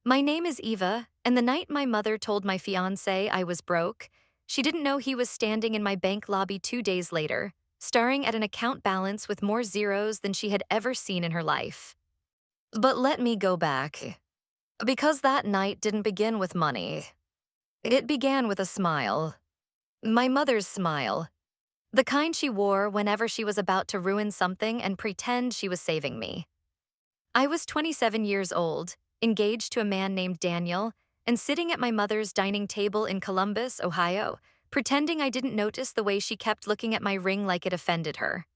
My name is Eva, and the night my mother told my fiancé I was broke, she didn't know he was standing in my bank lobby 2 days later, staring at an account balance with more zeros than she had ever seen in her life. But let me go back. Because that night didn't begin with money. It began with a smile. My mother's smile. The kind she wore whenever she was about to ruin something and pretend she was saving me. I was 27 years old, engaged to a man named Daniel, and sitting at my mother's dining table in Columbus, Ohio, pretending I didn't notice the way she kept looking at my ring like it offended her.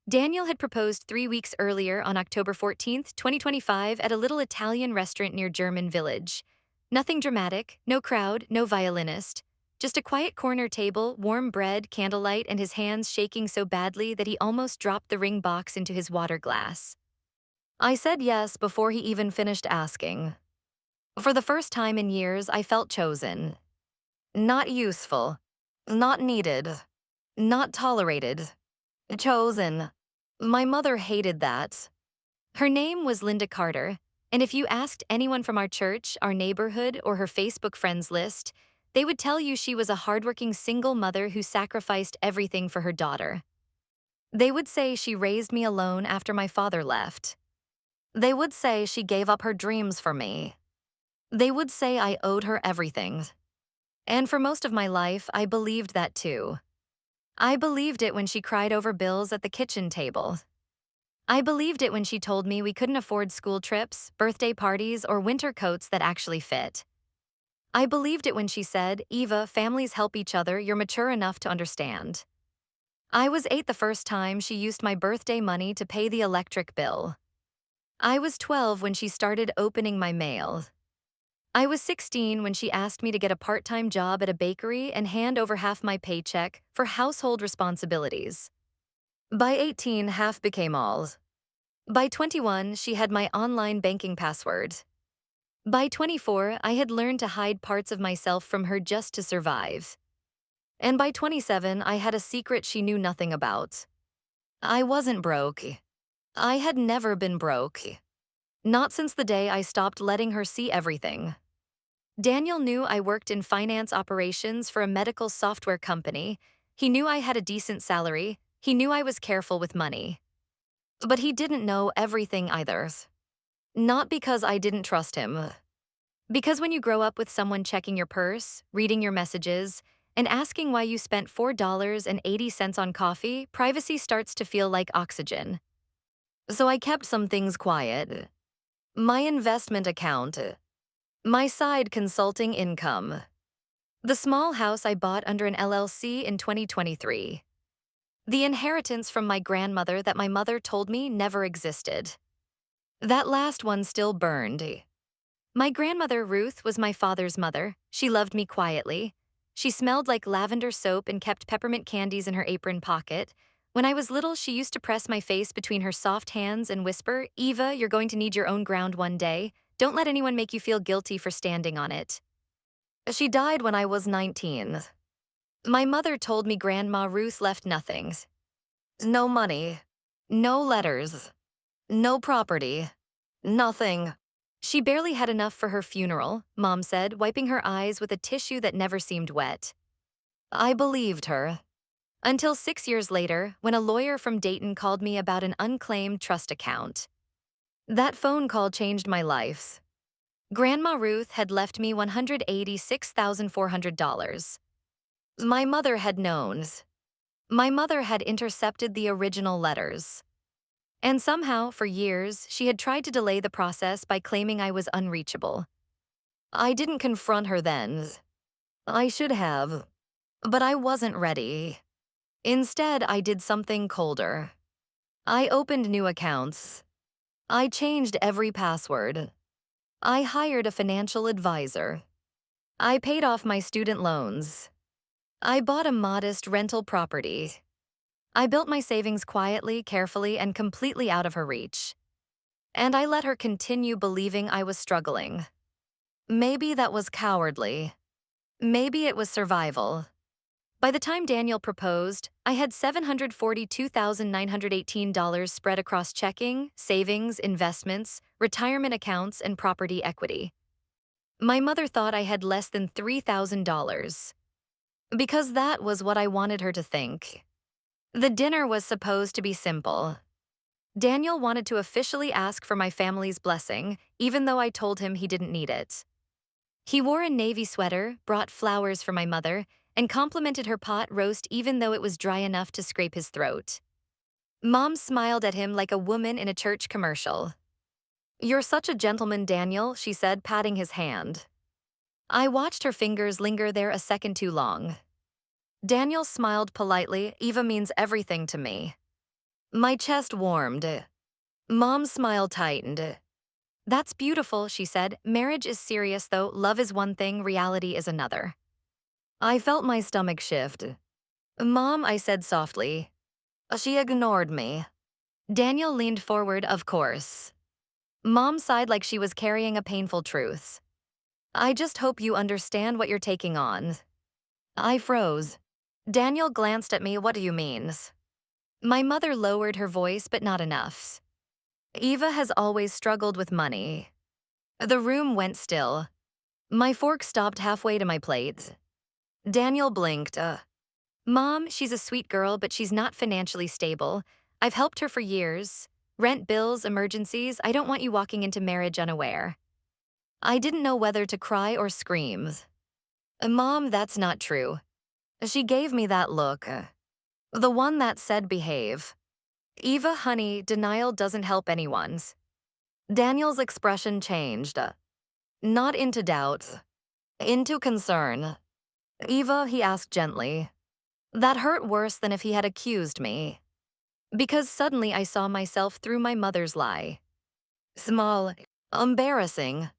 Daniel had proposed 3 weeks earlier on October 14th, 2025, at a little Italian restaurant near German Village. Nothing dramatic, no crowd, no violinist. Just a quiet corner table, warm bread, candlelight, and his hands shaking so badly that he almost dropped the ring box into his water glass. I said yes before he even finished asking. For the first time in years, I felt chosen. Not useful. Not needed. Not tolerated. Chosen. My mother hated that. Her name was Linda Carter, and if you asked anyone from our church, our neighborhood, or her Facebook friends list, they would tell you she was a hardworking single mother who sacrificed everything for her daughter. They would say she raised me alone after my father left. They would say she gave up her dreams for me. They would say I owed her everything. And for most of my life, I believed that too. I believed it when she cried over bills at the kitchen table. I believed it when she told me we couldn't afford school trips, birthday parties, or winter coats that actually fit. I believed it when she said, "Eva, families help each other, you're mature enough to understand." I was 8 the first time she used my birthday money to pay the electric bill. I was 12 when she started opening my mail. I was 16 when she asked me to get a part-time job at a bakery and hand over half my paycheck for household responsibilities. By 18, half became all. By 21, she had my online banking password. By 24, I had learned to hide parts of myself from her just to survive. And by 27, I had a secret she knew nothing about. I wasn't broke. I had never been broke. Not since the day I stopped letting her see everything. Daniel knew I worked in finance operations for a medical software company. He knew I had a decent salary. He knew I was careful with money. But he didn't know everything either. Not because I didn't trust him. Because when you grow up with someone checking your purse, reading your messages, and asking why you spent $4.80 on coffee, privacy starts to feel like oxygen. So I kept some things quiet. My investment account. My side consulting income. The small house I bought under an LLC in 2023. The inheritance from my grandmother that my mother told me never existed. That last one still burned. My grandmother, Ruth, was my father's mother. She loved me quietly. She smelled like lavender soap and kept peppermint candies in her apron pocket. When I was little, she used to press my face between her soft hands and whisper, "Eva, you're going to need your own ground one day. Don't let anyone make you feel guilty for standing on it." She died when I was 19. My mother told me Grandma Ruth left nothing. No money. No letters. No property. Nothing. She barely had enough for her funeral, Mom said, wiping her eyes with a tissue that never seemed wet. I believed her. Until 6 years later, when a lawyer from Dayton called me about an unclaimed trust account. That phone call changed my life. Grandma Ruth had left me $186,400. My mother had known. My mother had intercepted the original letters. And somehow, for years, she had tried to delay the process by claiming I was unreachable. I didn't confront her then. I should have. But I wasn't ready. Instead, I did something colder. I opened new accounts. I changed every password. I hired a financial advisor. I paid off my student loans. I bought a modest rental property. I built my savings quietly, carefully, and completely out of her reach. And I let her continue believing I was struggling. Maybe that was cowardly. Maybe it was survival. By the time Daniel proposed, I had $742,918 spread across checking, savings, investments, retirement accounts, and property equity. My mother thought I had less than $3,000. Because that was what I wanted her to think. The dinner was supposed to be simple. Daniel wanted to officially ask for my family's blessing, even though I told him he didn't need it. He wore a navy sweater, brought flowers for my mother, and complimented her pot roast even though it was dry enough to scrape his throat. Mom smiled at him like a woman in a church commercial. "You're such a gentleman, Daniel," she said, patting his hand. I watched her fingers linger there a second too long. Daniel smiled politely. "Eva means everything to me." My chest warmed. Mom's smile tightened. "That's beautiful," she said. "Marriage is serious, though. Love is one thing, reality is another." I felt my stomach shift. "Mom," I said softly. She ignored me. Daniel leaned forward. "Of course." Mom sighed like she was carrying a painful truth. "I just hope you understand what you're taking on." I froze. Daniel glanced at me. "What do you mean?" My mother lowered her voice, but not enough. "Eva has always struggled with money." The room went still. My fork stopped halfway to my plate. Daniel blinked. "Mom, she's a sweet girl, but she's not financially stable. I've helped her for years. Rent, bills, emergencies. I don't want you walking into marriage unaware." I didn't know whether to cry or scream. "Mom, that's not true." She gave me that look. The one that said behave. "Eva, honey, denial doesn't help anyone's." Daniel's expression changed. Not into doubt, into concern. "Eva," he asked gently. That hurt worse than if he had accused me. Because suddenly I saw myself through my mother's lie. Small, embarrassing,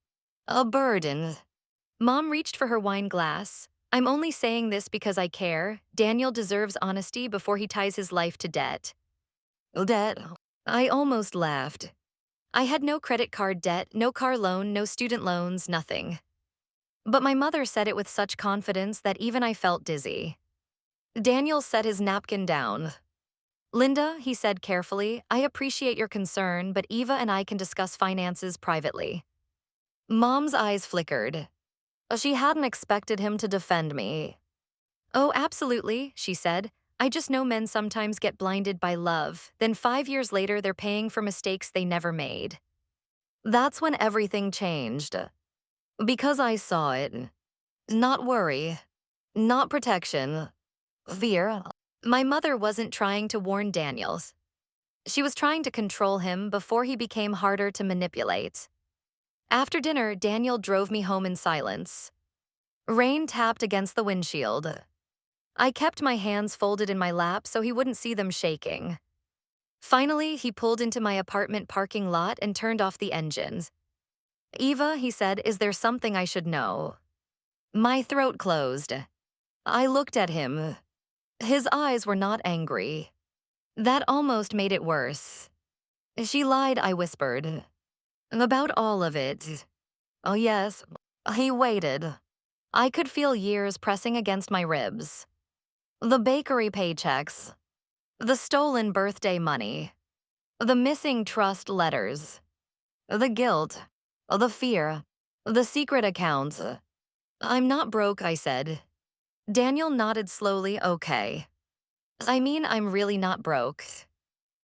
a burden. Mom reached for her wine glass. "I'm only saying this because I care. Daniel deserves honesty before he ties his life to debt." Debt? I almost laughed. I had no credit card debt, no car loan, no student loans, nothing. But my mother said it with such confidence that even I felt dizzy. Daniel set his napkin down. "Linda," he said carefully, "I appreciate your concern, but Eva and I can discuss finances privately." Mom's eyes flickered. She hadn't expected him to defend me. "Oh, absolutely," she said. "I just know men sometimes get blinded by love, then 5 years later they're paying for mistakes they never made." That's when everything changed. Because I saw it. Not worry. Not protection. Fear. My mother wasn't trying to warn Daniels. She was trying to control him before he became harder to manipulate. After dinner, Daniel drove me home in silence. Rain tapped against the windshield. I kept my hands folded in my lap so he wouldn't see them shaking. Finally, he pulled into my apartment parking lot and turned off the engines. "Eva," he said, "is there something I should know?" My throat closed. I looked at him. His eyes were not angry. That almost made it worse. "She lied," I whispered. "About all of it." "Oh, yes." He waited. I could feel years pressing against my ribs. The bakery paychecks. The stolen birthday money. The missing trust letters. The guilt. The fear. The secret accounts. "I'm not broke," I said. Daniel nodded slowly. "Okay. I mean, I'm really not broke."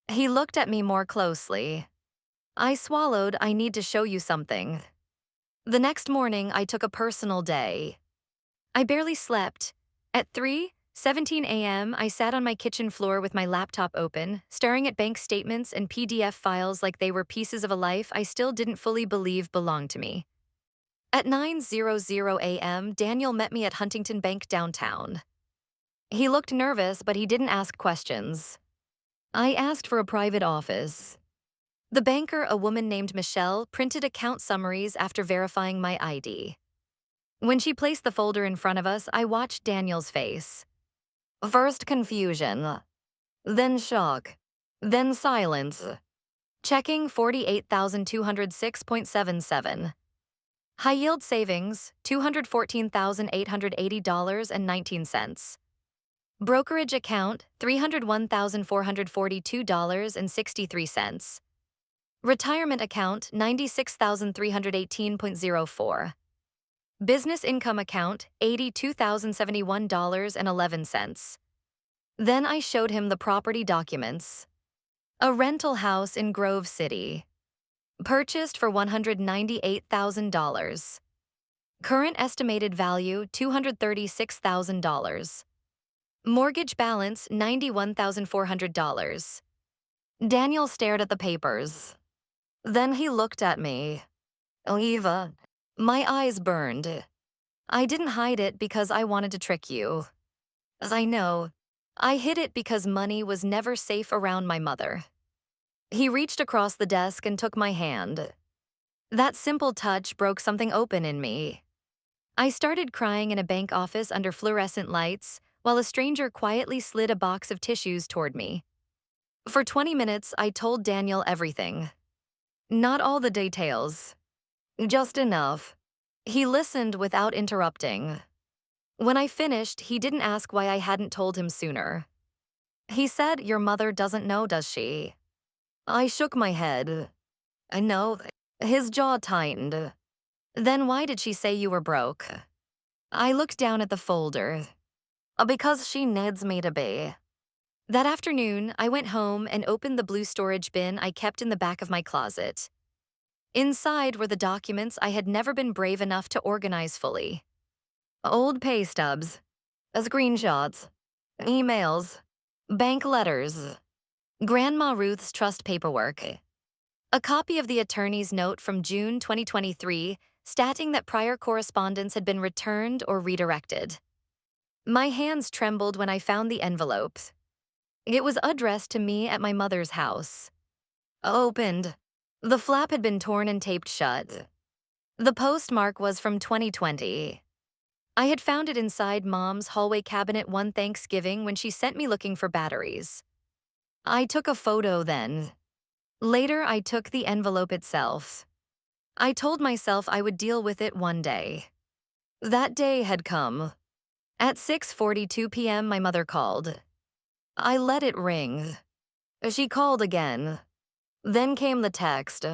He looked at me more closely. I swallowed. "I need to show you something." The next morning, I took a personal day. I barely slept. At 3:17 a.m., I sat on my kitchen floor with my laptop open, staring at bank statements and PDF files like they were pieces of a life I still didn't fully believe belonged to me. At 9:00 a.m., Daniel met me at Huntington Bank downtown. He looked nervous, but he didn't ask questions. I asked for a private office. The banker, a woman named Michelle, printed account summaries after verifying my ID. When she placed the folder in front of us, I watched Daniel's face. First confusion, then shock, then silence. Checking 48,206.77. High-yield savings, $214,880.19. Brokerage account, $301,442.63. Retirement account, $96,318.04. Business income account, $82,071.11. Then I showed him the property documents. A rental house in Grove City. Purchased for $198,000. Current estimated value, $236,000. Mortgage balance, $91,400. Daniel stared at the papers. Then he looked at me. "Oh, Eva." My eyes burned. "I didn't hide it because I wanted to trick you. As I know, I hid it because money was never safe around my mother." He reached across the desk and took my hand. That simple touch broke something open in me. I started crying in a bank office under fluorescent lights while a stranger quietly slid a box of tissues toward me. For 20 minutes, I told Daniel everything. Not all the details. Just enough. He listened without interrupting. When I finished, he didn't ask why I hadn't told him sooner. He said, "Your mother doesn't know, does she?" I shook my head. "I know." His jaw tightened. "Then why did she say you were broke?" I looked down at the folder. Because she needs me to be." That afternoon, I went home and opened the blue storage bin I kept in the back of my closet. Inside were the documents I had never been brave enough to organize fully. Old pay stubs, screenshots, emails, bank letters, Grandma Ruth's trust paperwork, a copy of the attorney's note from June 2023 stating that prior correspondence had been returned or redirected. My hands trembled when I found the envelope. It was addressed to me at my mother's house. Opened. The flap had been torn and taped shut. The postmark was from 2020. I had found it inside Mom's hallway cabinet one Thanksgiving when she sent me looking for batteries. I took a photo then. Later, I took the envelope itself. I told myself I would deal with it one day. That day had come. At 6:42 p.m., my mother called. I let it ring. She called again. Then came the text.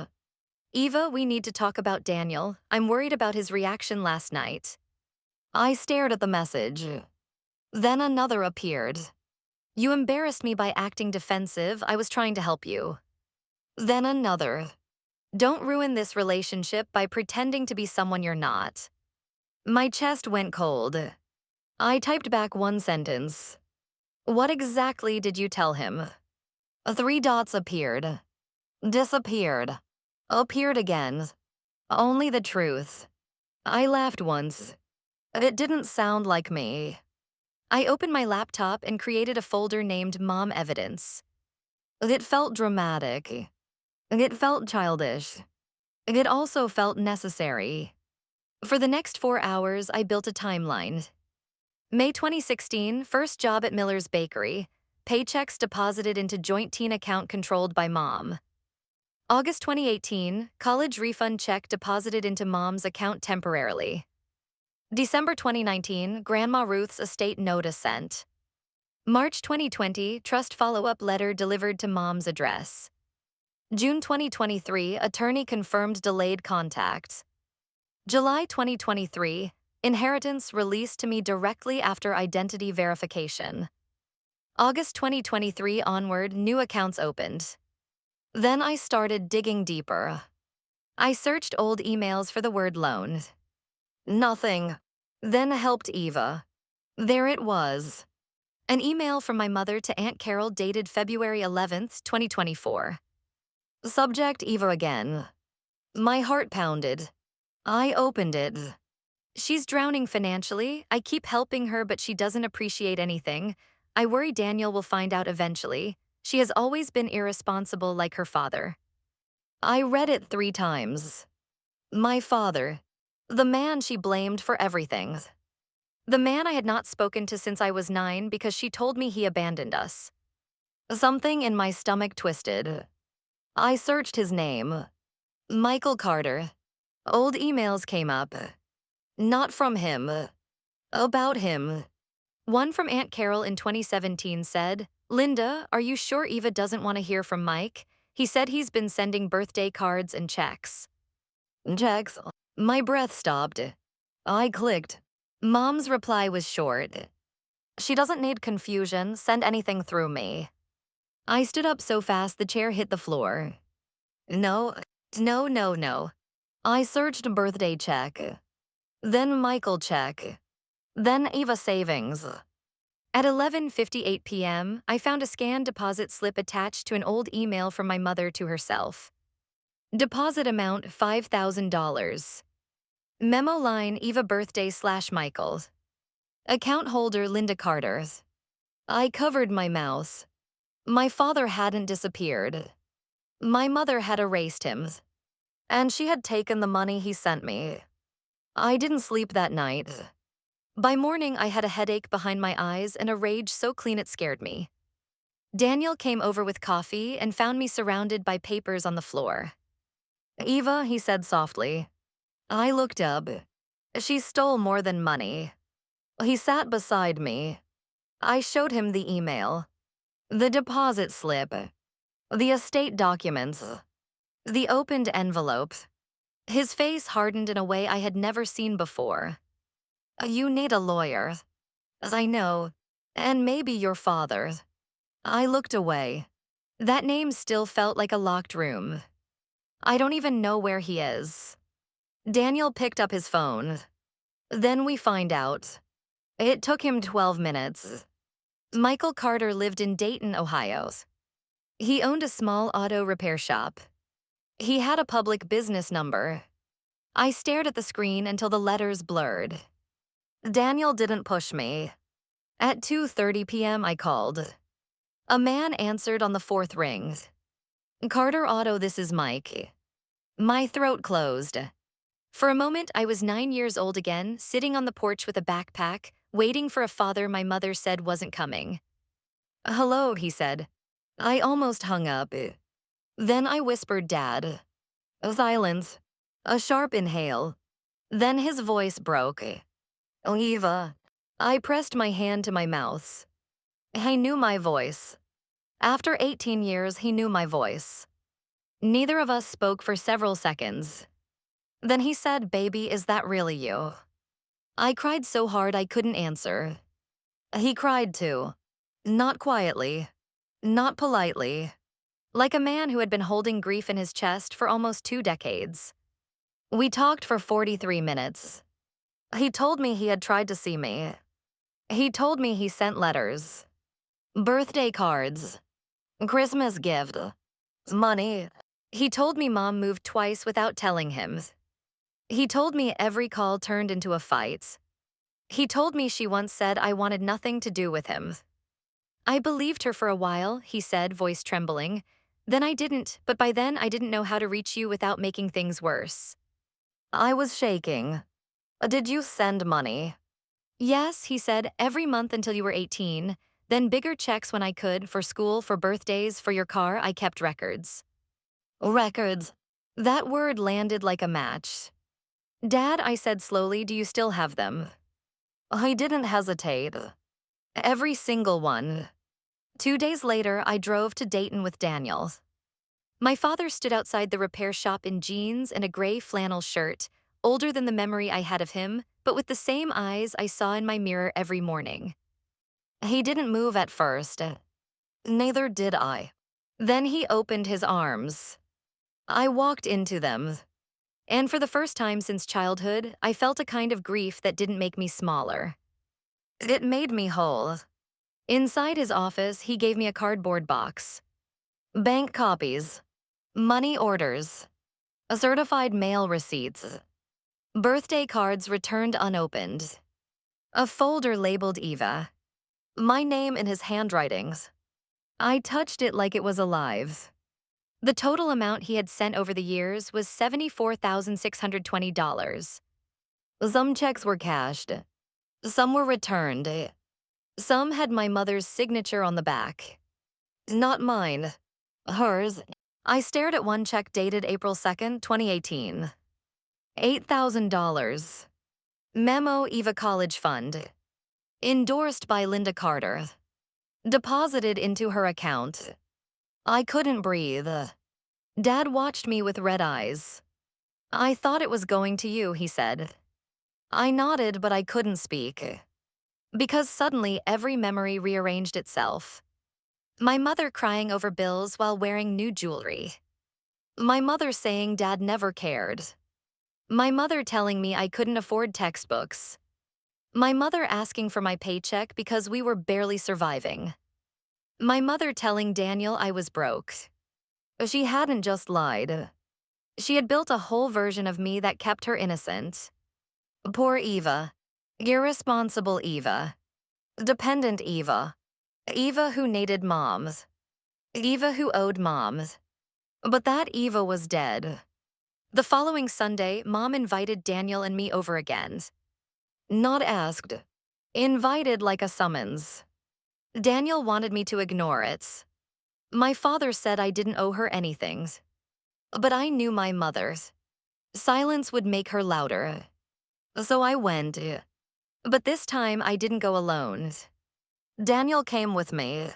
"Eva, we need to talk about Daniel. I'm worried about his reaction last night." I stared at the message. Then another appeared. "You embarrassed me by acting defensive. I was trying to help you." Then another. "Don't ruin this relationship by pretending to be someone you're not." My chest went cold. I typed back one sentence. "What exactly did you tell him?" 3 dots appeared. Disappeared. Appeared again. Only the truth. I laughed once. It didn't sound like me. I opened my laptop and created a folder named Mom Evidence. It felt dramatic. It felt childish. It also felt necessary. For the next 4 hours, I built a timeline. May 2016, first job at Miller's Bakery. Paychecks deposited into joint teen account controlled by Mom. August 2018, college refund check deposited into Mom's account temporarily. December 2019, Grandma Ruth's estate notice sent. March 2020, trust follow-up letter delivered to Mom's address. June 2023, attorney confirmed delayed contact. July 2023, inheritance released to me directly after identity verification. August 2023 onward, new accounts opened. Then I started digging deeper. I searched old emails for the word loan. Nothing. Then helped Eva. There it was. An email from my mother to Aunt Carol dated February 11th, 2024. Subject, Eva again. My heart pounded. I opened it. "She's drowning financially. I keep helping her, but she doesn't appreciate anything. I worry Daniel will find out eventually. She has always been irresponsible like her father." I read it 3 times. My father. The man she blamed for everything. The man I had not spoken to since I was 9 because she told me he abandoned us. Something in my stomach twisted. I searched his name. Michael Carter. Old emails came up. Not from him. About him. One from Aunt Carol in 2017 said, "Linda, are you sure Eva doesn't want to hear from Mike? He said he's been sending birthday cards and checks." Checks? My breath stopped. I clicked. Mom's reply was short. She doesn't need confusion, send anything through me. I stood up so fast the chair hit the floor. No, no. I searched birthday check, then Michael check, then Eva savings. At 11:58 p.m., I found a scanned deposit slip attached to an old email from my mother to herself. Deposit amount $5,000. Memo line Eva birthday / Michael. Account holder Linda Carter. I covered my mouth. My father hadn't disappeared. My mother had erased him. And she had taken the money he sent me. I didn't sleep that night. By morning, I had a headache behind my eyes and a rage so clean it scared me. Daniel came over with coffee and found me surrounded by papers on the floor. Eva, he said softly. I looked up. She stole more than money. He sat beside me. I showed him the email, the deposit slip, the estate documents, the opened envelope. His face hardened in a way I had never seen before. You need a lawyer. I know. And maybe your father. I looked away. That name still felt like a locked room. I don't even know where he is. Daniel picked up his phone. Then we find out. It took him 12 minutes. Michael Carter lived in Dayton, Ohio. He owned a small auto repair shop. He had a public business number. I stared at the screen until the letters blurred. Daniel didn't push me. At 2:30 p.m. I called. A man answered on the fourth ring. Carter Auto, this is Mike. My throat closed. For a moment, I was 9 years old again, sitting on the porch with a backpack, waiting for a father my mother said wasn't coming. Hello, he said. I almost hung up. Then I whispered, Dad. Silence. A sharp inhale. Then his voice broke. Eva. I pressed my hand to my mouth. I knew my voice. After 18 years, he knew my voice. Neither of us spoke for several seconds. Then he said, Baby, is that really you? I cried so hard I couldn't answer. He cried too. Not quietly. Not politely. Like a man who had been holding grief in his chest for almost 2 decades. We talked for 43 minutes. He told me he had tried to see me. He told me he sent letters. Birthday cards. Christmas gift. Money. He told me Mom moved twice without telling him. He told me every call turned into a fight. He told me she once said I wanted nothing to do with him. I believed her for a while, he said, voice trembling. Then I didn't, but by then I didn't know how to reach you without making things worse. I was shaking. Did you send money? Yes, he said, every month until you were 18, then bigger checks when I could, for school, for birthdays, for your car. I kept records. Records. That word landed like a match. Dad, I said slowly, do you still have them? I didn't hesitate. Every single one. 2 days later, I drove to Dayton with Daniel. My father stood outside the repair shop in jeans and a gray flannel shirt, older than the memory I had of him, but with the same eyes I saw in my mirror every morning. He didn't move at first. Neither did I. Then he opened his arms. I walked into them. And for the first time since childhood, I felt a kind of grief that didn't make me smaller. It made me whole. Inside his office, he gave me a cardboard box. Bank copies. Money orders. Certified mail receipts. Birthday cards returned unopened. A folder labeled Eva. My name in his handwriting. I touched it like it was alive. The total amount he had sent over the years was $74,620. Some checks were cashed. Some were returned. Some had my mother's signature on the back. Not mine. Hers. I stared at one check dated April 2nd, 2018. $8,000. Memo Eva College Fund. Endorsed by Linda Carter. Deposited into her account. I couldn't breathe. Dad watched me with red eyes. I thought it was going to you, he said. I nodded, but I couldn't speak. Because suddenly every memory rearranged itself. My mother crying over bills while wearing new jewelry. My mother saying Dad never cared. My mother telling me I couldn't afford textbooks. My mother asking for my paycheck because we were barely surviving. My mother telling Daniel I was broke. She hadn't just lied. She had built a whole version of me that kept her innocent. Poor Eva. Irresponsible Eva. Dependent Eva. Eva who needed moms. Eva who owed moms. But that Eva was dead. The following Sunday, Mom invited Daniel and me over again. Not asked. Invited like a summons. Daniel wanted me to ignore it. My father said I didn't owe her anything. But I knew my mother's. Silence would make her louder. So I went. But this time I didn't go alone. Daniel came with me.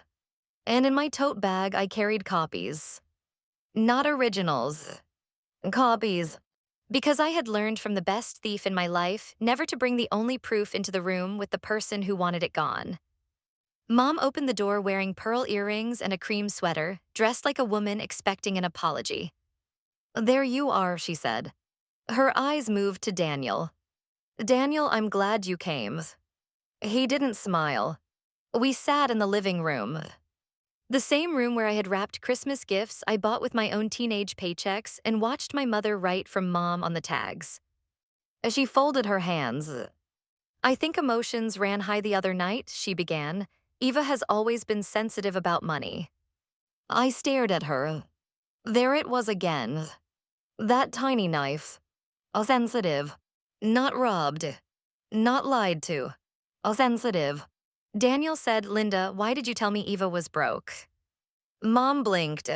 And in my tote bag I carried copies. Not originals. Copies. Because I had learned from the best thief in my life never to bring the only proof into the room with the person who wanted it gone. Mom opened the door wearing pearl earrings and a cream sweater, dressed like a woman expecting an apology. "There you are," she said. Her eyes moved to Daniel. "Daniel, I'm glad you came." He didn't smile. We sat in the living room. The same room where I had wrapped Christmas gifts I bought with my own teenage paychecks and watched my mother write from Mom on the tags. As she folded her hands, "I think emotions ran high the other night," she began. "Eva has always been sensitive about money." I stared at her. There it was again. That tiny knife. Sensitive. Not robbed. Not lied to. Sensitive. Daniel said, "Linda, why did you tell me Eva was broke?" Mom blinked.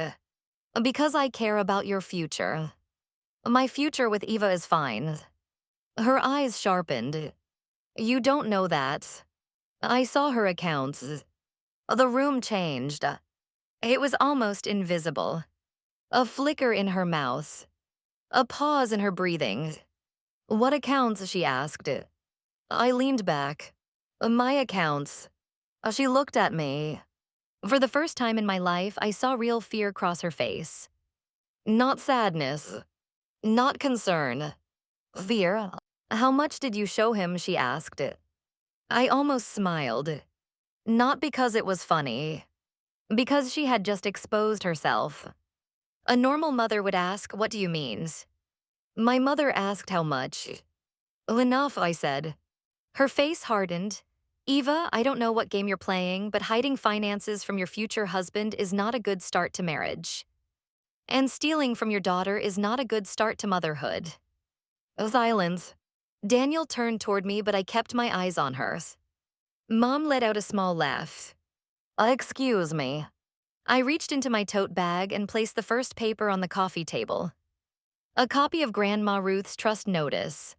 "Because I care about your future." "My future with Eva is fine." Her eyes sharpened. "You don't know that." I saw her accounts. The room changed. It was almost invisible. A flicker in her mouth. A pause in her breathing. "What accounts?" she asked. I leaned back. "My accounts." She looked at me. For the first time in my life, I saw real fear cross her face. Not sadness. Not concern. Fear. "How much did you show him?" she asked. I almost smiled. Not because it was funny. Because she had just exposed herself. A normal mother would ask, "What do you mean?" My mother asked how much. "Enough," I said. Her face hardened. "Eva, I don't know what game you're playing, but hiding finances from your future husband is not a good start to marriage. And stealing from your daughter is not a good start to motherhood." Silence. Daniel turned toward me, but I kept my eyes on her. Mom let out a small laugh. "Excuse me." I reached into my tote bag and placed the first paper on the coffee table. A copy of Grandma Ruth's trust notice.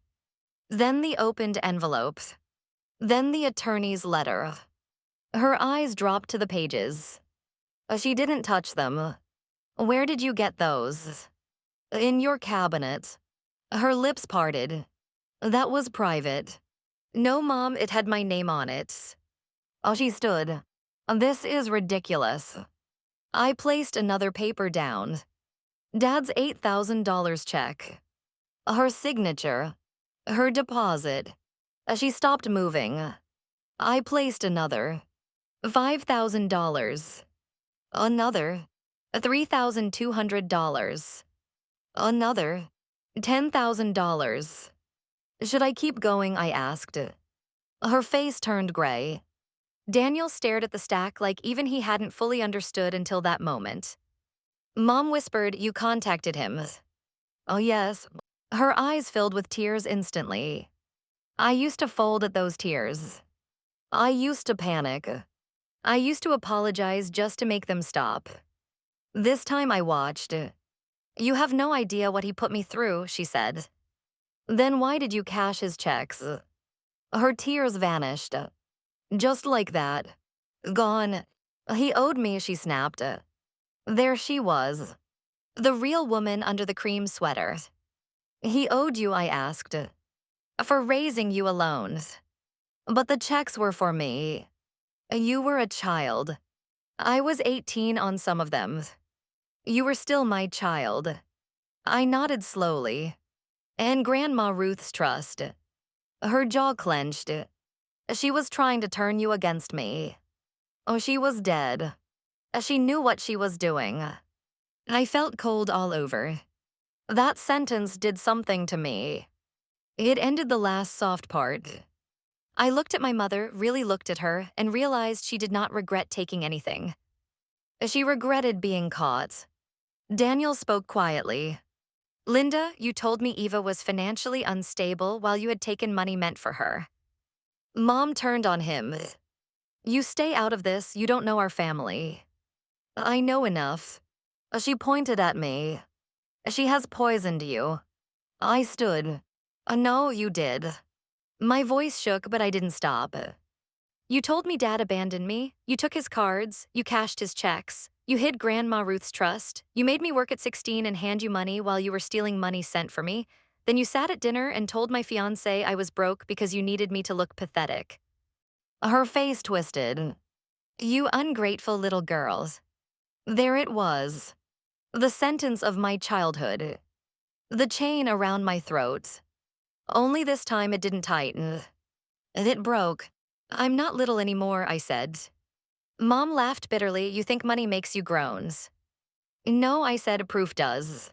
Then the opened envelope. Then the attorney's letter. Her eyes dropped to the pages. She didn't touch them. "Where did you get those?" "In your cabinet." Her lips parted. "That was private." "No, Mom, it had my name on it." She stood. "This is ridiculous." I placed another paper down. Dad's $8,000 check. Her signature. Her deposit. She stopped moving. I placed another. $5,000. Another. $3,200. Another. $10,000. Should I keep going? I asked. Her face turned gray. Daniel stared at the stack like even he hadn't fully understood until that moment. Mom whispered, "You contacted him." "Oh, yes." Her eyes filled with tears instantly. I used to fold at those tears. I used to panic. I used to apologize just to make them stop. This time I watched. "You have no idea what he put me through," she said. "Then why did you cash his checks?" Her tears vanished. Just like that. Gone. "He owed me," she snapped. There she was. The real woman under the cream sweater. "He owed you?" I asked. For raising you alone. But the checks were for me. You were a child. I was 18 on some of them. You were still my child. I nodded slowly. And Grandma Ruth's trust. Her jaw clenched. She was trying to turn you against me. Oh, she was dead. She knew what she was doing. I felt cold all over. That sentence did something to me. It ended the last soft part. I looked at my mother, really looked at her, and realized she did not regret taking anything. She regretted being caught. Daniel spoke quietly. Linda, you told me Eva was financially unstable while you had taken money meant for her. Mom turned on him. You stay out of this, you don't know our family. I know enough. She pointed at me. She has poisoned you. I stood. No, you did. My voice shook, but I didn't stop. You told me Dad abandoned me. You took his cards. You cashed his checks. You hid Grandma Ruth's trust. You made me work at 16 and hand you money while you were stealing money sent for me. Then you sat at dinner and told my fiancé I was broke because you needed me to look pathetic. Her face twisted. You ungrateful little girls. There it was. The sentence of my childhood. The chain around my throat. Only this time it didn't tighten. It broke. I'm not little anymore, I said. Mom laughed bitterly. You think money makes you groans. No, I said, proof does.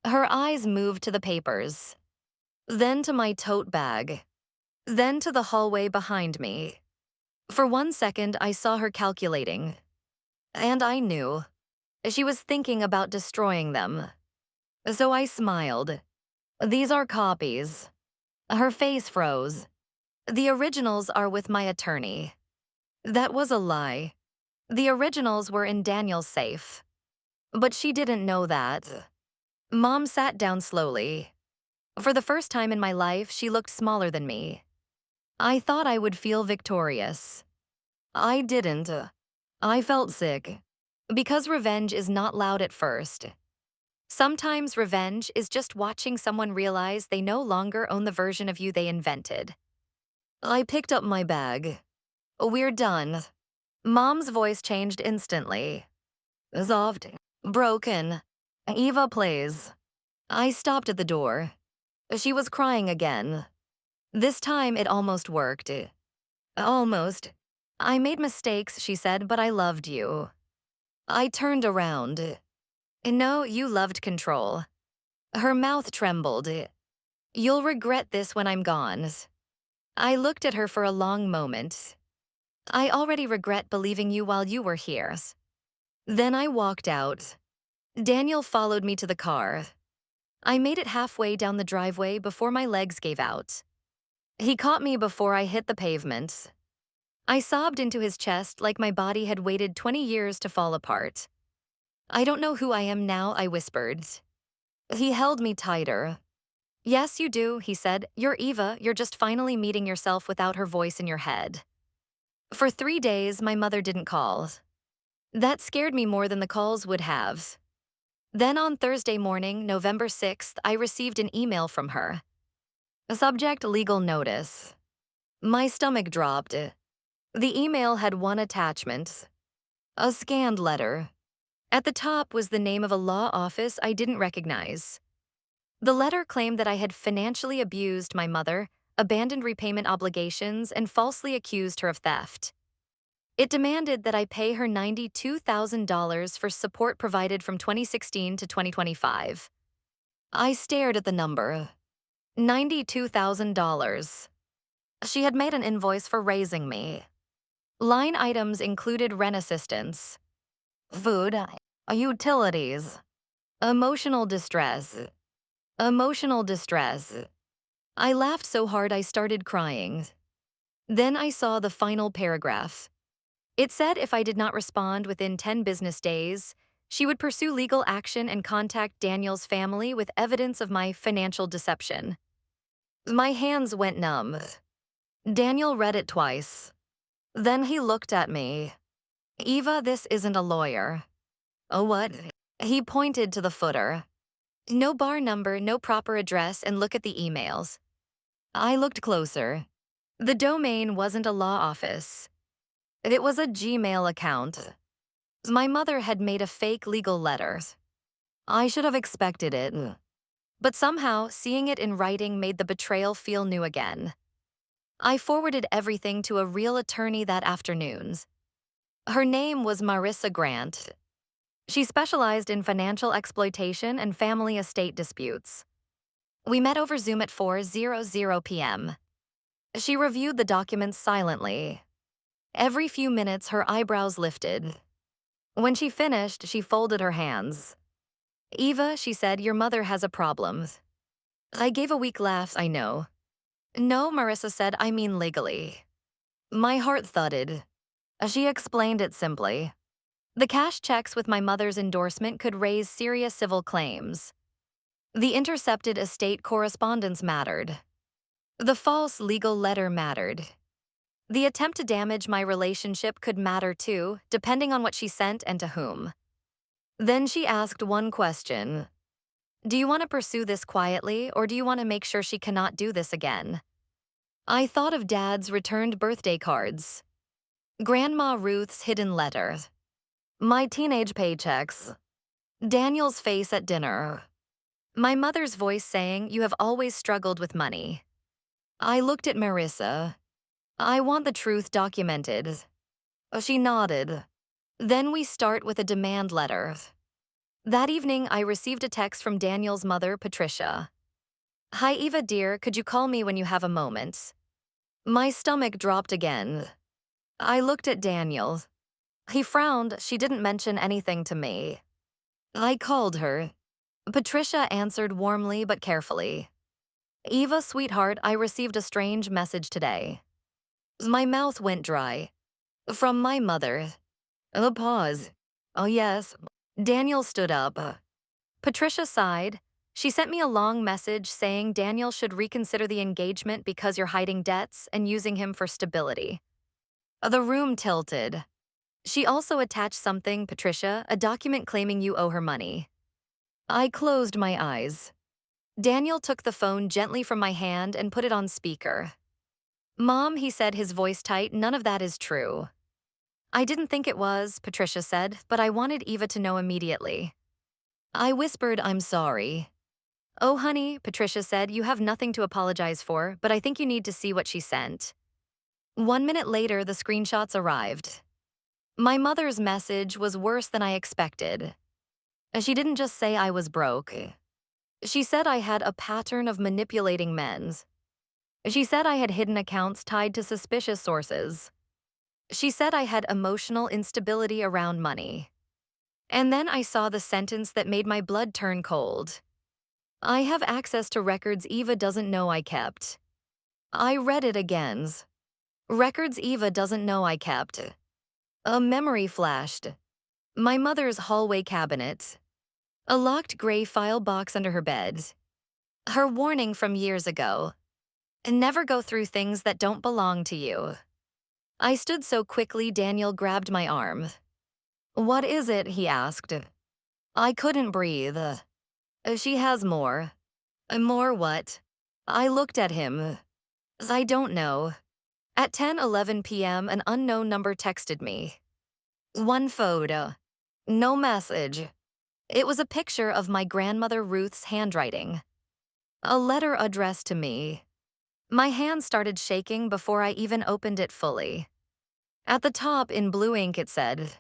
Her eyes moved to the papers. Then to my tote bag. Then to the hallway behind me. For 1 second, I saw her calculating. And I knew. She was thinking about destroying them. So I smiled. These are copies. Her face froze. The originals are with my attorney. That was a lie. The originals were in Daniel's safe. But she didn't know that. Mom sat down slowly. For the first time in my life, she looked smaller than me. I thought I would feel victorious. I didn't. I felt sick. Because revenge is not loud at first. Sometimes revenge is just watching someone realize they no longer own the version of you they invented. I picked up my bag. We're done. Mom's voice changed instantly. Soft, broken. Eva plays. I stopped at the door. She was crying again. This time it almost worked. Almost. I made mistakes, she said, but I loved you. I turned around. No, you loved control. Her mouth trembled. You'll regret this when I'm gone. I looked at her for a long moment. I already regret believing you while you were here. Then I walked out. Daniel followed me to the car. I made it halfway down the driveway before my legs gave out. He caught me before I hit the pavement. I sobbed into his chest like my body had waited 20 years to fall apart. I don't know who I am now, I whispered. He held me tighter. Yes, you do, he said. You're Eva, you're just finally meeting yourself without her voice in your head. For 3 days, my mother didn't call. That scared me more than the calls would have. Then on Thursday morning, November 6th, I received an email from her. Subject: legal notice. My stomach dropped. The email had one attachment. A scanned letter. At the top was the name of a law office I didn't recognize. The letter claimed that I had financially abused my mother, abandoned repayment obligations, and falsely accused her of theft. It demanded that I pay her $92,000 for support provided from 2016 to 2025. I stared at the number. $92,000. She had made an invoice for raising me. Line items included rent assistance, food, utilities, emotional distress. Emotional distress. I laughed so hard I started crying. Then I saw the final paragraph. It said if I did not respond within 10 business days, she would pursue legal action and contact Daniel's family with evidence of my financial deception. My hands went numb. Daniel read it twice. Then he looked at me. Eva, this isn't a lawyer. Oh, what? He pointed to the footer. No bar number, no proper address, and look at the emails. I looked closer. The domain wasn't a law office. It was a Gmail account. My mother had made a fake legal letter. I should have expected it. But somehow, seeing it in writing made the betrayal feel new again. I forwarded everything to a real attorney that afternoon. Her name was Marissa Grant. She specialized in financial exploitation and family estate disputes. We met over Zoom at 4:00 p.m. She reviewed the documents silently. Every few minutes, her eyebrows lifted. When she finished, she folded her hands. "Eva," she said, "your mother has a problem." I gave a weak laugh, "I know." "No," Marissa said, "I mean legally." My heart thudded. She explained it simply. The cash checks with my mother's endorsement could raise serious civil claims. The intercepted estate correspondence mattered. The false legal letter mattered. The attempt to damage my relationship could matter too, depending on what she sent and to whom. Then she asked one question. "Do you want to pursue this quietly, or do you want to make sure she cannot do this again?" I thought of Dad's returned birthday cards, Grandma Ruth's hidden letter, my teenage paychecks, Daniel's face at dinner, my mother's voice saying, "You have always struggled with money." I looked at Marissa. "I want the truth documented." She nodded. "Then we start with a demand letter." That evening, I received a text from Daniel's mother, Patricia. "Hi, Eva dear, could you call me when you have a moment?" My stomach dropped again. I looked at Daniel. He frowned. She didn't mention anything to me. I called her. Patricia answered warmly but carefully. "Eva, sweetheart, I received a strange message today." My mouth went dry. "From my mother." A pause. "Oh, yes." Daniel stood up. Patricia sighed. "She sent me a long message saying Daniel should reconsider the engagement because you're hiding debts and using him for stability." The room tilted. "She also attached something, Patricia, a document claiming you owe her money." I closed my eyes. Daniel took the phone gently from my hand and put it on speaker. "Mom," he said, his voice tight, "none of that is true." "I didn't think it was," Patricia said, "but I wanted Eva to know immediately." I whispered, "I'm sorry." "Oh, honey," Patricia said, "you have nothing to apologize for, but I think you need to see what she sent." 1 minute later, the screenshots arrived. My mother's message was worse than I expected. She didn't just say I was broke. She said I had a pattern of manipulating men. She said I had hidden accounts tied to suspicious sources. She said I had emotional instability around money. And then I saw the sentence that made my blood turn cold. "I have access to records Eva doesn't know I kept." I read it again. Records Eva doesn't know I kept. A memory flashed. My mother's hallway cabinet. A locked gray file box under her bed. Her warning from years ago. "Never go through things that don't belong to you." I stood so quickly, Daniel grabbed my arm. "What is it?" he asked. I couldn't breathe. "She has more." "More what?" I looked at him. "I don't know." At 10:11 p.m., an unknown number texted me. One photo. No message. It was a picture of my grandmother Ruth's handwriting. A letter addressed to me. My hand started shaking before I even opened it fully. At the top, in blue ink, it said,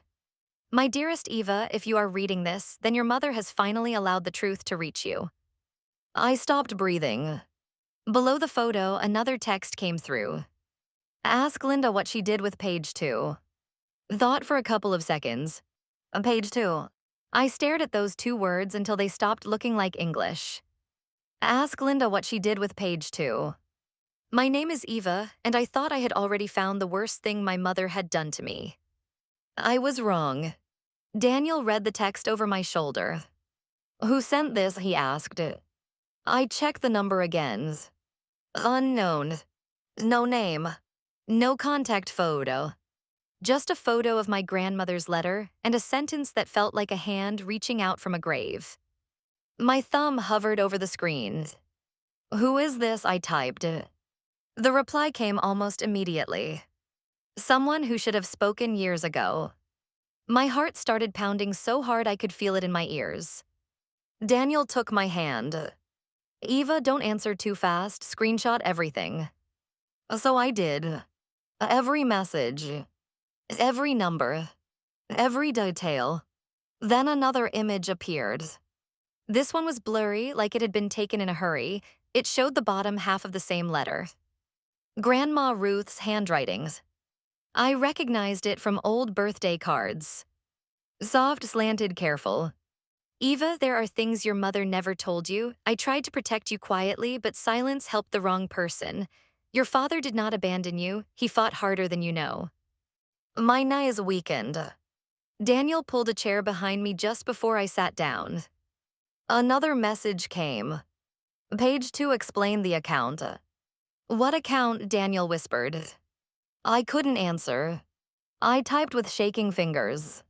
"My dearest Eva, if you are reading this, then your mother has finally allowed the truth to reach you." I stopped breathing. Below the photo, another text came through. "Ask Linda what she did with page 2. Thought for a couple of seconds. Page 2. I stared at those two words until they stopped looking like English. Ask Linda what she did with page 2. My name is Eva, and I thought I had already found the worst thing my mother had done to me. I was wrong. Daniel read the text over my shoulder. "Who sent this?" he asked. I checked the number again. Unknown. No name. No contact photo. Just a photo of my grandmother's letter and a sentence that felt like a hand reaching out from a grave. My thumb hovered over the screen. "Who is this?" I typed. The reply came almost immediately. Someone who should have spoken years ago. My heart started pounding so hard I could feel it in my ears. Daniel took my hand. Eva, don't answer too fast. Screenshot everything. So I did. Every message, every number, every detail. Then another image appeared. This one was blurry, like it had been taken in a hurry. It showed the bottom half of the same letter. Grandma Ruth's handwriting. I recognized it from old birthday cards. Soft, slanted, careful. Eva, there are things your mother never told you. I tried to protect you quietly, but silence helped the wrong person. Your father did not abandon you. He fought harder than you know. My knees weakened. Daniel pulled a chair behind me just before I sat down. Another message came. Page 2 explained the account. What account? Daniel whispered. I couldn't answer. I typed with shaking fingers.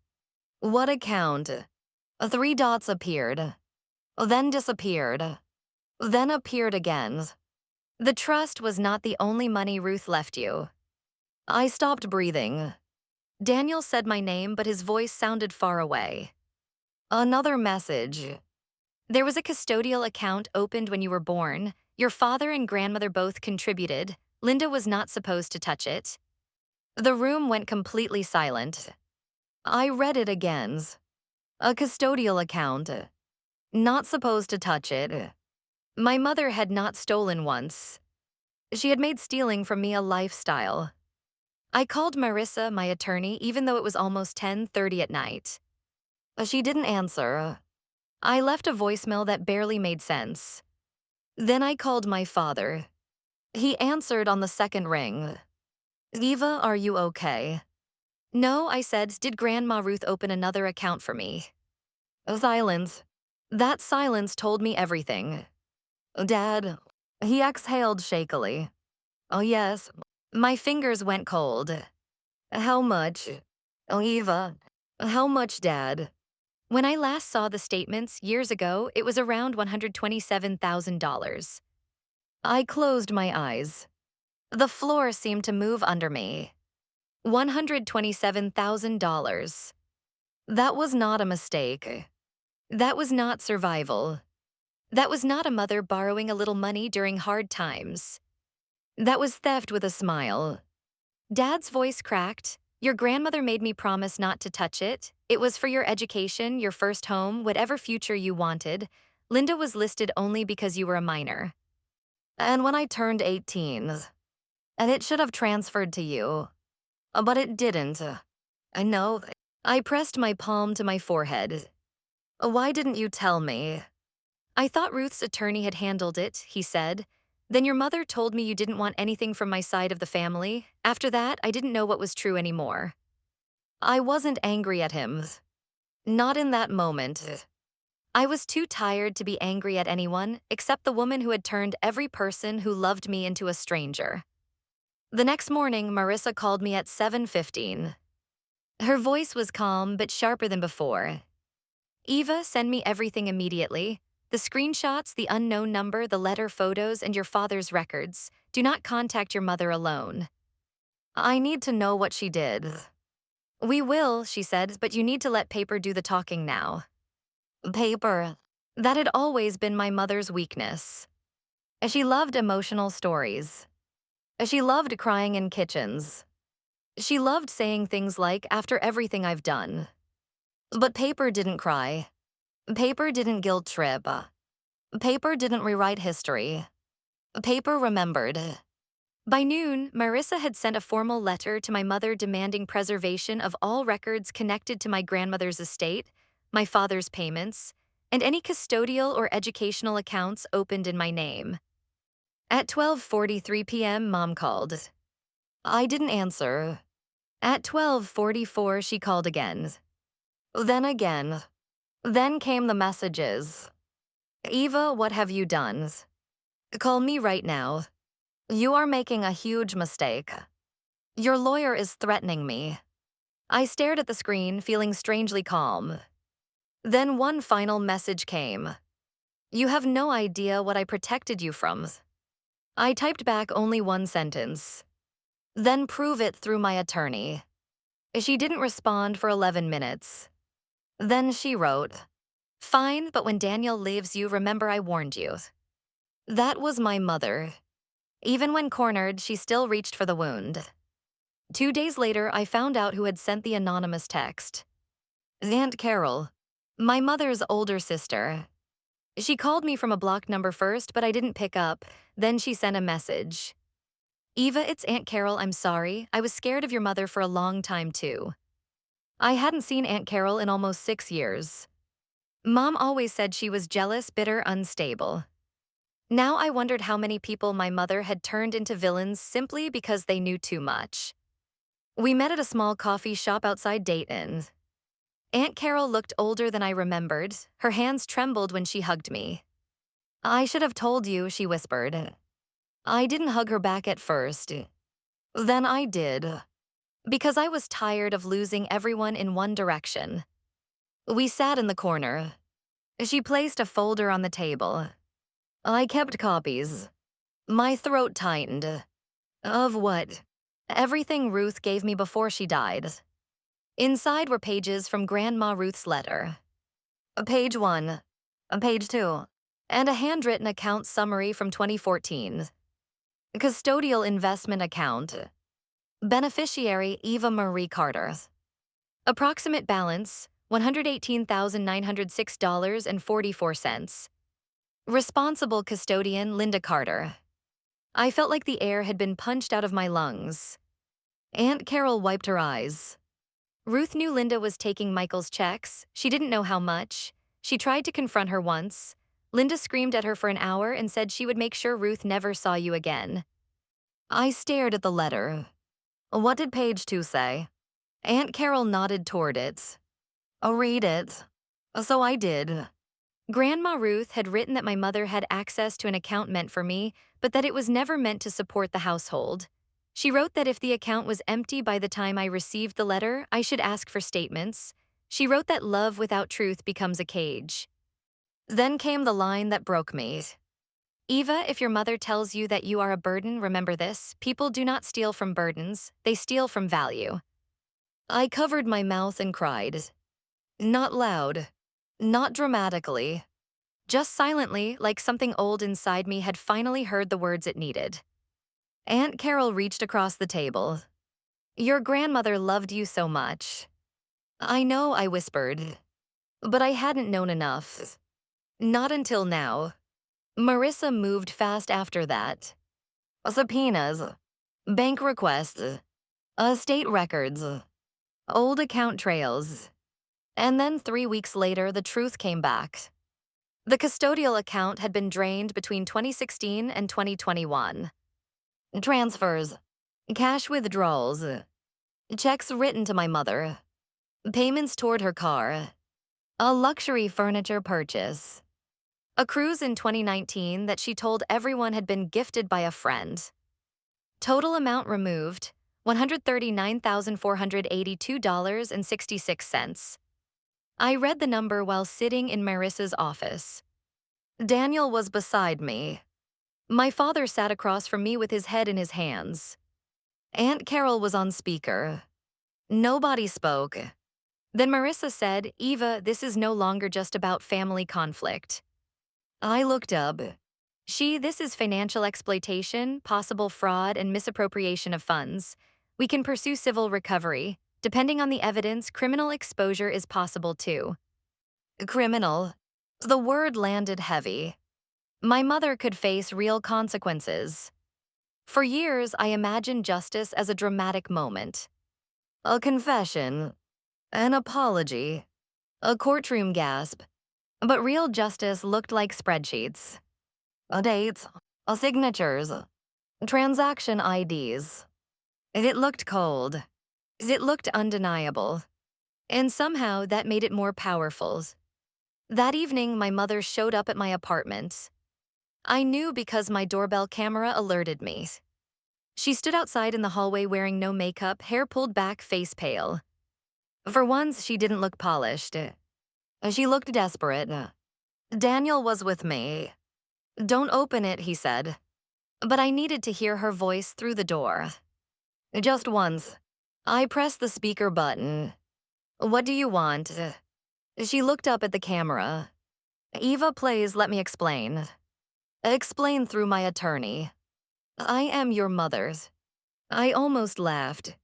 What account? 3 dots appeared, then disappeared, then appeared again. The trust was not the only money Ruth left you. I stopped breathing. Daniel said my name, but his voice sounded far away. Another message. There was a custodial account opened when you were born. Your father and grandmother both contributed. Linda was not supposed to touch it. The room went completely silent. I read it again. A custodial account. Not supposed to touch it. My mother had not stolen once. She had made stealing from me a lifestyle. I called Marissa, my attorney, even though it was almost 10:30 at night. She didn't answer. I left a voicemail that barely made sense. Then I called my father. He answered on the second ring. Eva, are you okay? No, I said. Did Grandma Ruth open another account for me? Silence. That silence told me everything. Dad, he exhaled shakily. Oh, yes. My fingers went cold. How much? Oh, Eva, how much, Dad? When I last saw the statements years ago, it was around $127,000. I closed my eyes. The floor seemed to move under me. $127,000. That was not a mistake. That was not survival. That was not a mother borrowing a little money during hard times. That was theft with a smile. Dad's voice cracked. Your grandmother made me promise not to touch it. It was for your education, your first home, whatever future you wanted. Linda was listed only because you were a minor. And when I turned 18, and it should have transferred to you, but it didn't. I know. I pressed my palm to my forehead. Why didn't you tell me? I thought Ruth's attorney had handled it, he said. Then your mother told me you didn't want anything from my side of the family. After that, I didn't know what was true anymore. I wasn't angry at him. Not in that moment. I was too tired to be angry at anyone except the woman who had turned every person who loved me into a stranger. The next morning, Marissa called me at 7:15. Her voice was calm but sharper than before. Eva, send me everything immediately. The screenshots, the unknown number, the letter photos, and your father's records. Do not contact your mother alone. I need to know what she did. We will, she said, but you need to let paper do the talking now. Paper. That had always been my mother's weakness. She loved emotional stories. She loved crying in kitchens. She loved saying things like, after everything I've done. But paper didn't cry. Paper didn't guilt trip. Paper didn't rewrite history. Paper remembered. By noon, Marissa had sent a formal letter to my mother demanding preservation of all records connected to my grandmother's estate, my father's payments, and any custodial or educational accounts opened in my name. At 12:43 p.m., Mom called. I didn't answer. At 12:44, she called again. Then again. Then came the messages. Eva, what have you done? Call me right now. You are making a huge mistake. Your lawyer is threatening me. I stared at the screen, feeling strangely calm. Then one final message came. You have no idea what I protected you from. I typed back only one sentence. Then prove it through my attorney. She didn't respond for 11 minutes. Then she wrote, "Fine, but when Daniel leaves you, remember I warned you." That was my mother. Even when cornered, she still reached for the wound. 2 days later, I found out who had sent the anonymous text. Aunt Carol, my mother's older sister. She called me from a block number first, but I didn't pick up. Then she sent a message. "Eva, it's Aunt Carol, I'm sorry. I was scared of your mother for a long time, too." I hadn't seen Aunt Carol in almost 6 years. Mom always said she was jealous, bitter, unstable. Now I wondered how many people my mother had turned into villains simply because they knew too much. We met at a small coffee shop outside Dayton. Aunt Carol looked older than I remembered. Her hands trembled when she hugged me. "I should have told you," she whispered. I didn't hug her back at first. Then I did, because I was tired of losing everyone in one direction. We sat in the corner. She placed a folder on the table. I kept copies. My throat tightened. Of what? Everything Ruth gave me before she died. Inside were pages from Grandma Ruth's letter. Page 1, page 2, and a handwritten account summary from 2014. Custodial investment account. Beneficiary Eva Marie Carter. Approximate balance $118,906.44. Responsible custodian Linda Carter. I felt like the air had been punched out of my lungs. Aunt Carol wiped her eyes. Ruth knew Linda was taking Michael's checks. She didn't know how much. She tried to confront her once. Linda screamed at her for an hour and said she would make sure Ruth never saw you again. I stared at the letter. What did page 2 say? Aunt Carol nodded toward it. Read it. So I did. Grandma Ruth had written that my mother had access to an account meant for me, but that it was never meant to support the household. She wrote that if the account was empty by the time I received the letter, I should ask for statements. She wrote that love without truth becomes a cage. Then came the line that broke me. "Eva, if your mother tells you that you are a burden, remember this: people do not steal from burdens, they steal from value." I covered my mouth and cried. Not loud, not dramatically, just silently, like something old inside me had finally heard the words it needed. Aunt Carol reached across the table. "Your grandmother loved you so much." "I know," I whispered, but I hadn't known enough. Not until now. Marissa moved fast after that. Subpoenas, bank requests, estate records, old account trails. And then 3 weeks later, the truth came back. The custodial account had been drained between 2016 and 2021. Transfers, cash withdrawals, checks written to my mother, payments toward her car, a luxury furniture purchase, a cruise in 2019 that she told everyone had been gifted by a friend. Total amount removed, $139,482.66. I read the number while sitting in Marissa's office. Daniel was beside me. My father sat across from me with his head in his hands. Aunt Carol was on speaker. Nobody spoke. Then Marissa said, "Eva, this is no longer just about family conflict." I looked up. This is financial exploitation, possible fraud, and misappropriation of funds. We can pursue civil recovery. Depending on the evidence, criminal exposure is possible too. Criminal. The word landed heavy. My mother could face real consequences. For years, I imagined justice as a dramatic moment. A confession, an apology, a courtroom gasp. But real justice looked like spreadsheets. Dates, signatures, transaction IDs. It looked cold. It looked undeniable. And somehow that made it more powerful. That evening, my mother showed up at my apartment. I knew because my doorbell camera alerted me. She stood outside in the hallway wearing no makeup, hair pulled back, face pale. For once, she didn't look polished. She looked desperate. Daniel was with me. "Don't open it," he said. but I needed to hear her voice through the door. Just once. I pressed the speaker button. What do you want? She looked up at the camera. Eva, please let me explain. Explain through my attorney. I am your mother's. I almost laughed.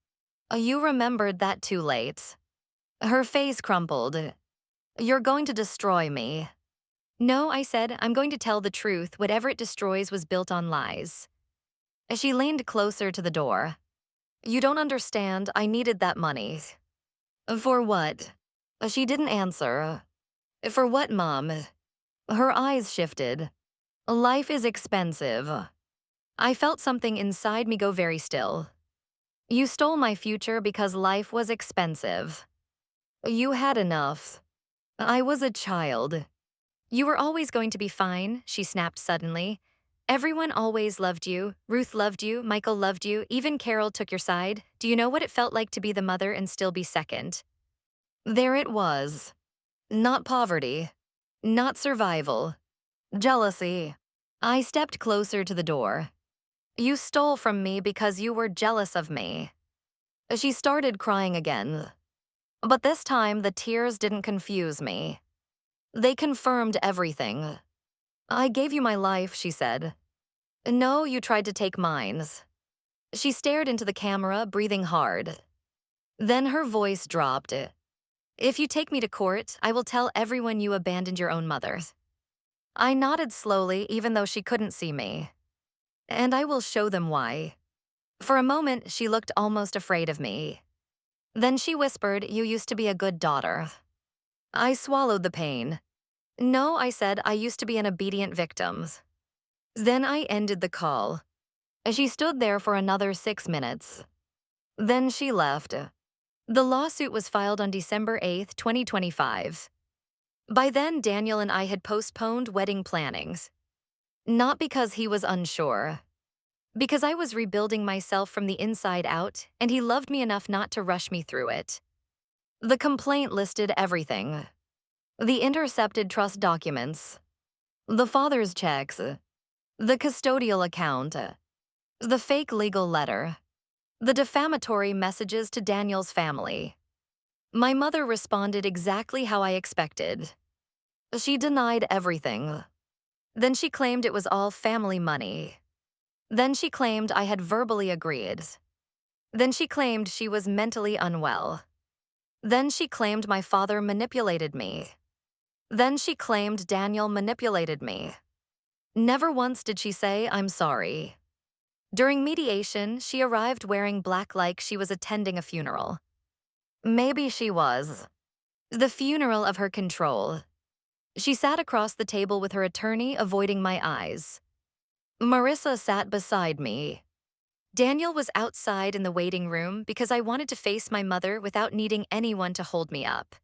You remembered that too late. Her face crumpled. You're going to destroy me. No, I said, I'm going to tell the truth. Whatever it destroys was built on lies. She leaned closer to the door. You don't understand. I needed that money. For what? She didn't answer. For what, Mom? Her eyes shifted. Life is expensive. I felt something inside me go very still. You stole my future because life was expensive. You had enough. I was a child. You were always going to be fine, she snapped suddenly. Everyone always loved you. Ruth loved you. Michael loved you. Even Carol took your side. Do you know what it felt like to be the mother and still be second? There it was. Not poverty. Not survival. Jealousy. I stepped closer to the door. You stole from me because you were jealous of me. She started crying again. But this time, the tears didn't confuse me. They confirmed everything. I gave you my life, she said. No, you tried to take mine. She stared into the camera, breathing hard. Then her voice dropped. If you take me to court, I will tell everyone you abandoned your own mother. I nodded slowly, even though she couldn't see me. And I will show them why. For a moment, she looked almost afraid of me. Then she whispered, you used to be a good daughter. I swallowed the pain. No, I said, I used to be an obedient victim. Then I ended the call. She stood there for another 6 minutes. Then she left. The lawsuit was filed on December 8th, 2025. By then, Daniel and I had postponed wedding plannings. Not because he was unsure. Because I was rebuilding myself from the inside out, and he loved me enough not to rush me through it. The complaint listed everything. The intercepted trust documents. The father's checks. The custodial account. The fake legal letter. The defamatory messages to Daniel's family. My mother responded exactly how I expected. She denied everything. Then she claimed it was all family money. Then she claimed I had verbally agreed. Then she claimed she was mentally unwell. Then she claimed my father manipulated me. Then she claimed Daniel manipulated me. Never once did she say, I'm sorry. During mediation, she arrived wearing black like she was attending a funeral. Maybe she was. The funeral of her control. She sat across the table with her attorney, avoiding my eyes. Marissa sat beside me. Daniel was outside in the waiting room because I wanted to face my mother without needing anyone to hold me up.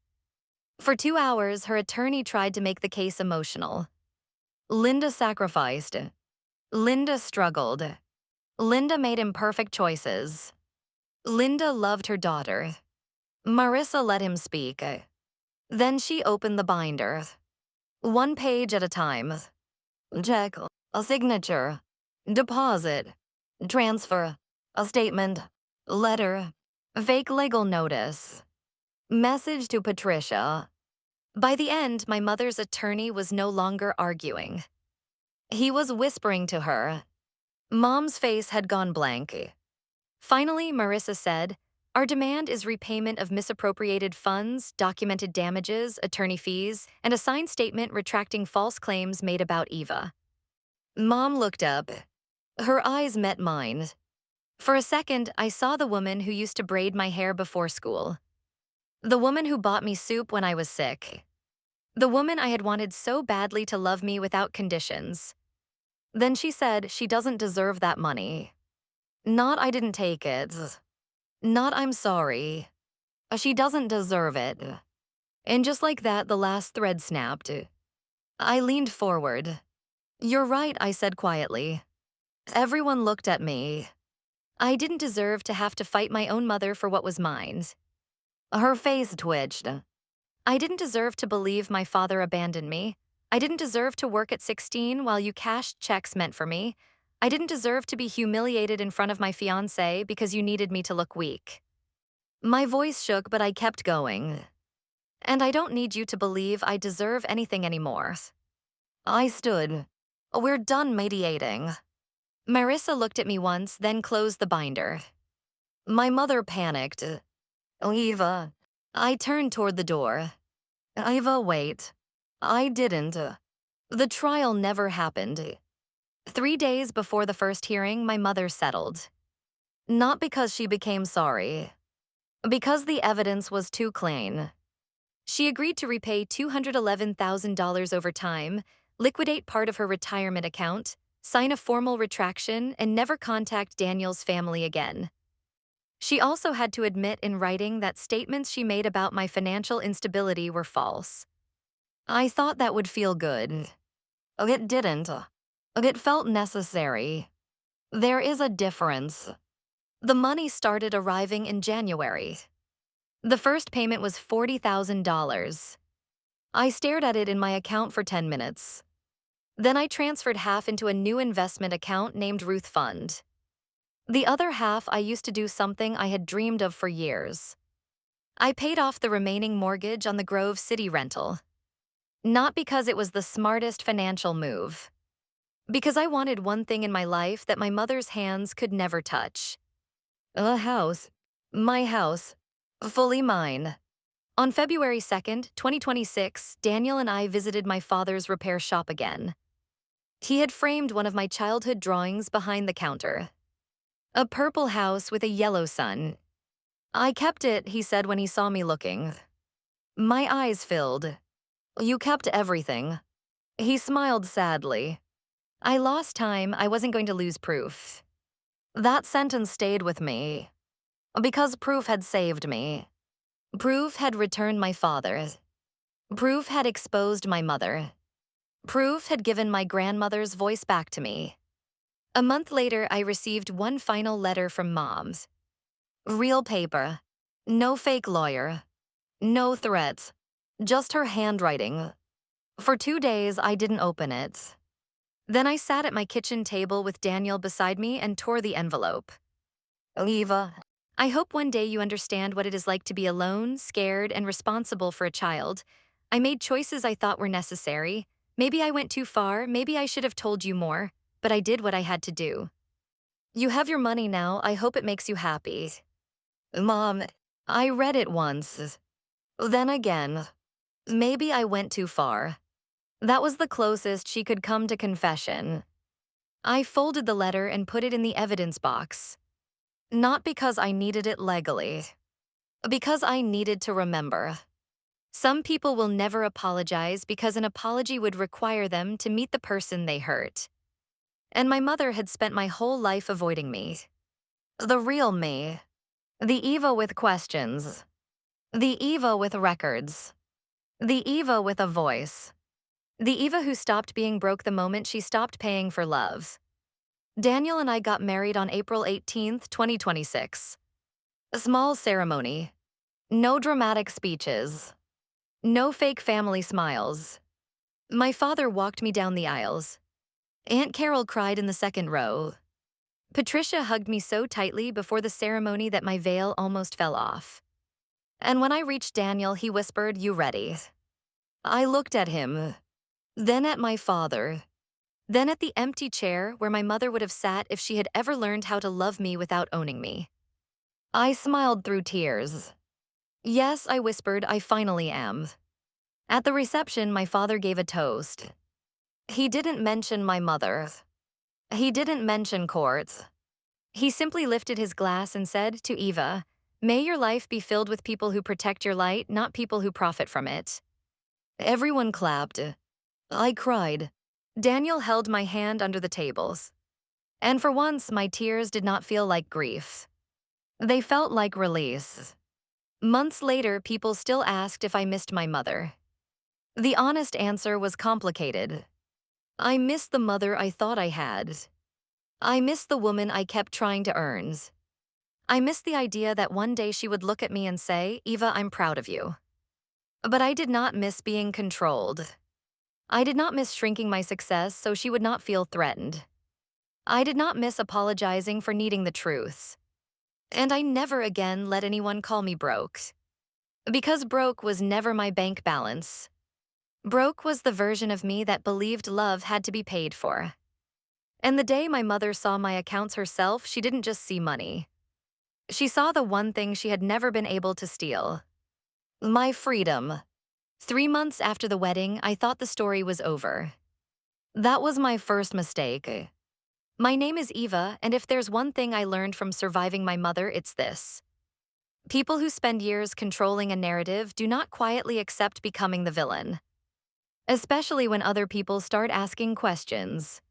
For 2 hours, her attorney tried to make the case emotional. Linda sacrificed. Linda struggled. Linda made imperfect choices. Linda loved her daughter. Marissa let him speak. Then she opened the binder. 1 page at a time. Check, a signature, deposit, transfer, a statement, letter, fake legal notice, message to Patricia. By the end, my mother's attorney was no longer arguing. He was whispering to her. Mom's face had gone blank. Finally, Marissa said, our demand is repayment of misappropriated funds, documented damages, attorney fees, and a signed statement retracting false claims made about Eva. Mom looked up. Her eyes met mine. For a second, I saw the woman who used to braid my hair before school. The woman who bought me soup when I was sick. The woman I had wanted so badly to love me without conditions. Then she said she doesn't deserve that money. Not I didn't take it. Not I'm sorry. She doesn't deserve it. And just like that, the last thread snapped. I leaned forward. You're right, I said quietly. Everyone looked at me. I didn't deserve to have to fight my own mother for what was mine. Her face twitched. I didn't deserve to believe my father abandoned me. I didn't deserve to work at 16 while you cashed checks meant for me. I didn't deserve to be humiliated in front of my fiancé because you needed me to look weak. My voice shook, but I kept going. And I don't need you to believe I deserve anything anymore. I stood. We're done mediating. Marissa looked at me once, then closed the binder. My mother panicked. Eva. I turned toward the door. Eva, wait. I didn't. The trial never happened. 3 days before the first hearing, my mother settled. Not because she became sorry. Because the evidence was too clean. She agreed to repay $211,000 over time, liquidate part of her retirement account, sign a formal retraction, and never contact Daniel's family again. She also had to admit in writing that statements she made about my financial instability were false. I thought that would feel good. It didn't. It felt necessary. There is a difference. The money started arriving in January. The first payment was $40,000. I stared at it in my account for 10 minutes. Then I transferred half into a new investment account named Ruth Fund. The other half I used to do something I had dreamed of for years. I paid off the remaining mortgage on the Grove City rental. Not because it was the smartest financial move. Because I wanted one thing in my life that my mother's hands could never touch. A house. My house. Fully mine. On February 2nd, 2026, Daniel and I visited my father's repair shop again. He had framed one of my childhood drawings behind the counter. A purple house with a yellow sun. I kept it, he said when he saw me looking. My eyes filled. You kept everything. He smiled sadly. I lost time, I wasn't going to lose proof. That sentence stayed with me. Because proof had saved me. Proof had returned my father. Proof had exposed my mother. Proof had given my grandmother's voice back to me. A month later, I received one final letter from Mom. Real paper. No fake lawyer. No threats. Just her handwriting. For 2 days, I didn't open it. Then I sat at my kitchen table with Daniel beside me and tore the envelope. Eva, I hope one day you understand what it is like to be alone, scared, and responsible for a child. I made choices I thought were necessary. Maybe I went too far, maybe I should have told you more, but I did what I had to do. You have your money now, I hope it makes you happy. Mom, I read it once. Then again. Maybe I went too far. That was the closest she could come to confession. I folded the letter and put it in the evidence box. Not because I needed it legally. Because I needed to remember. Some people will never apologize because an apology would require them to meet the person they hurt. And my mother had spent my whole life avoiding me. The real me. The Eva with questions. The Eva with records. The Eva with a voice. The Eva who stopped being broke the moment she stopped paying for love. Daniel and I got married on April 18th, 2026. A small ceremony. No dramatic speeches. No fake family smiles. My father walked me down the aisles. Aunt Carol cried in the second row. Patricia hugged me so tightly before the ceremony that my veil almost fell off. And when I reached Daniel, he whispered, "You ready?" I looked at him, then at my father, then at the empty chair where my mother would have sat if she had ever learned how to love me without owning me. I smiled through tears. Yes, I whispered, I finally am. At the reception, my father gave a toast. He didn't mention my mother. He didn't mention courts. He simply lifted his glass and said to Eva, "May your life be filled with people who protect your light, not people who profit from it." Everyone clapped. I cried. Daniel held my hand under the tables. And for once, my tears did not feel like grief. They felt like release. Months later, people still asked if I missed my mother. The honest answer was complicated. I missed the mother I thought I had. I missed the woman I kept trying to earn. I missed the idea that one day she would look at me and say, "Eva, I'm proud of you." But I did not miss being controlled. I did not miss shrinking my success so she would not feel threatened. I did not miss apologizing for needing the truth. And I never again let anyone call me broke. Because broke was never my bank balance. Broke was the version of me that believed love had to be paid for. And the day my mother saw my accounts herself, she didn't just see money. She saw the one thing she had never been able to steal: my freedom. 3 months after the wedding, I thought the story was over. That was my first mistake. My name is Eva, and if there's one thing I learned from surviving my mother, it's this: people who spend years controlling a narrative do not quietly accept becoming the villain, especially when other people start asking questions.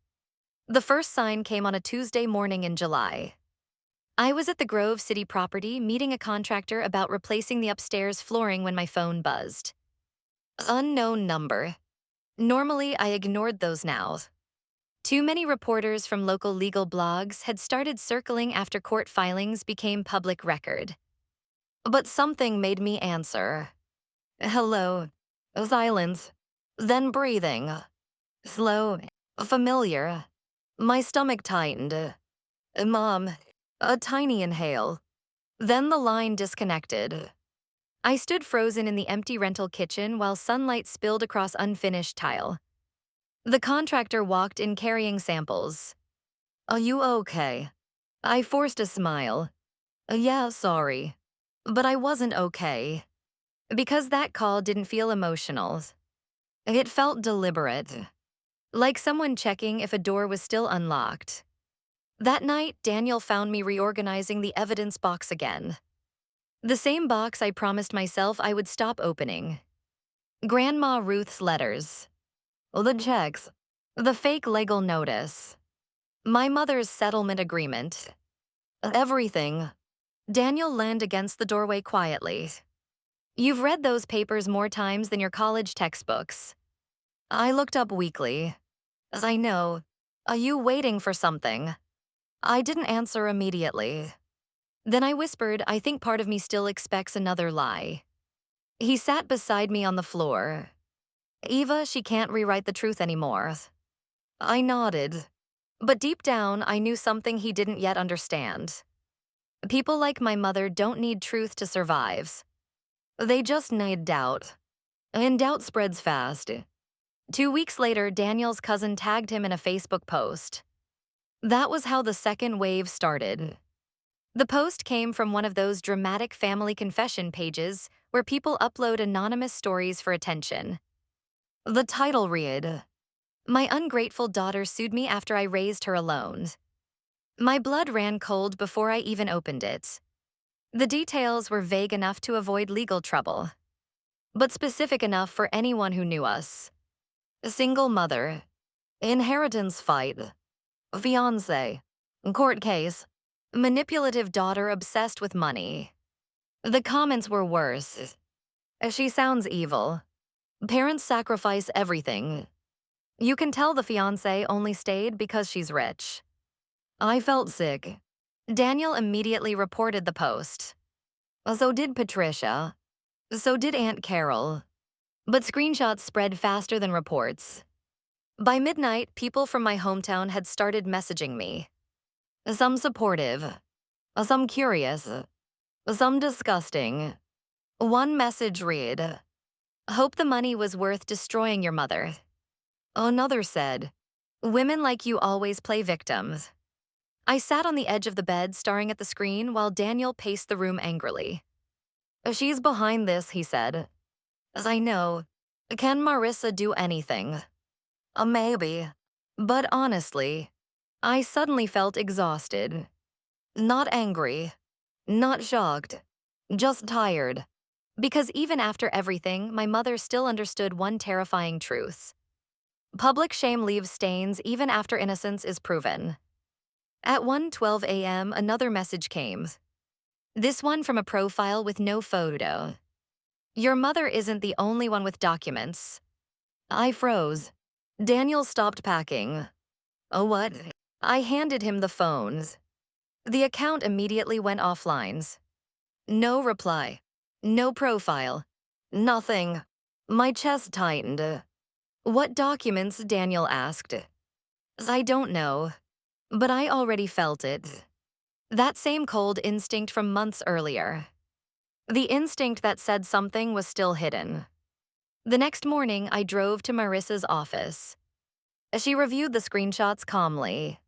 The first sign came on a Tuesday morning in July. I was at the Grove City property meeting a contractor about replacing the upstairs flooring when my phone buzzed. Unknown number. Normally, I ignored those now. Too many reporters from local legal blogs had started circling after court filings became public record. But something made me answer. Hello. Silence. Then breathing. Slow. Familiar. My stomach tightened. Mom. A tiny inhale. Then the line disconnected. I stood frozen in the empty rental kitchen while sunlight spilled across unfinished tile. The contractor walked in carrying samples. Are you okay? I forced a smile. Yeah, sorry. But I wasn't okay. Because that call didn't feel emotional. It felt deliberate. Like someone checking if a door was still unlocked. That night, Daniel found me reorganizing the evidence box again. The same box I promised myself I would stop opening. Grandma Ruth's letters. The checks. The fake legal notice. My mother's settlement agreement. Everything. Daniel leaned against the doorway quietly. You've read those papers more times than your college textbooks. I looked up weakly. I know. Are you waiting for something? I didn't answer immediately. Then I whispered, I think part of me still expects another lie. He sat beside me on the floor. Eva, she can't rewrite the truth anymore. I nodded. But deep down, I knew something he didn't yet understand. People like my mother don't need truth to survive. They just need doubt. And doubt spreads fast. 2 weeks later, Daniel's cousin tagged him in a Facebook post. That was how the second wave started. The post came from one of those dramatic family confession pages where people upload anonymous stories for attention. The title read, "My ungrateful daughter sued me after I raised her alone." My blood ran cold before I even opened it. The details were vague enough to avoid legal trouble, but specific enough for anyone who knew us. A single mother, inheritance fight, fiancé, court case, manipulative daughter obsessed with money. The comments were worse. She sounds evil. Parents sacrifice everything. You can tell the fiancé only stayed because she's rich. I felt sick. Daniel immediately reported the post. So did Patricia. So did Aunt Carol. But screenshots spread faster than reports. By midnight, people from my hometown had started messaging me. Some supportive, some curious, some disgusting. One message read, "Hope the money was worth destroying your mother." Another said, "Women like you always play victims." I sat on the edge of the bed staring at the screen while Daniel paced the room angrily. "She's behind this," he said. "I know. Can Marissa do anything?" Maybe. But honestly, I suddenly felt exhausted. Not angry. Not shocked. Just tired. Because even after everything, my mother still understood one terrifying truth. Public shame leaves stains even after innocence is proven. At 1:12 a.m., another message came. This one from a profile with no photo. "Your mother isn't the only one with documents." I froze. Daniel stopped packing. Oh, what? I handed him the phones. The account immediately went offline. No reply. No profile. Nothing. My chest tightened. "What documents?" Daniel asked. "I don't know." But I already felt it. That same cold instinct from months earlier. The instinct that said something was still hidden. The next morning, I drove to Marissa's office. She reviewed the screenshots calmly.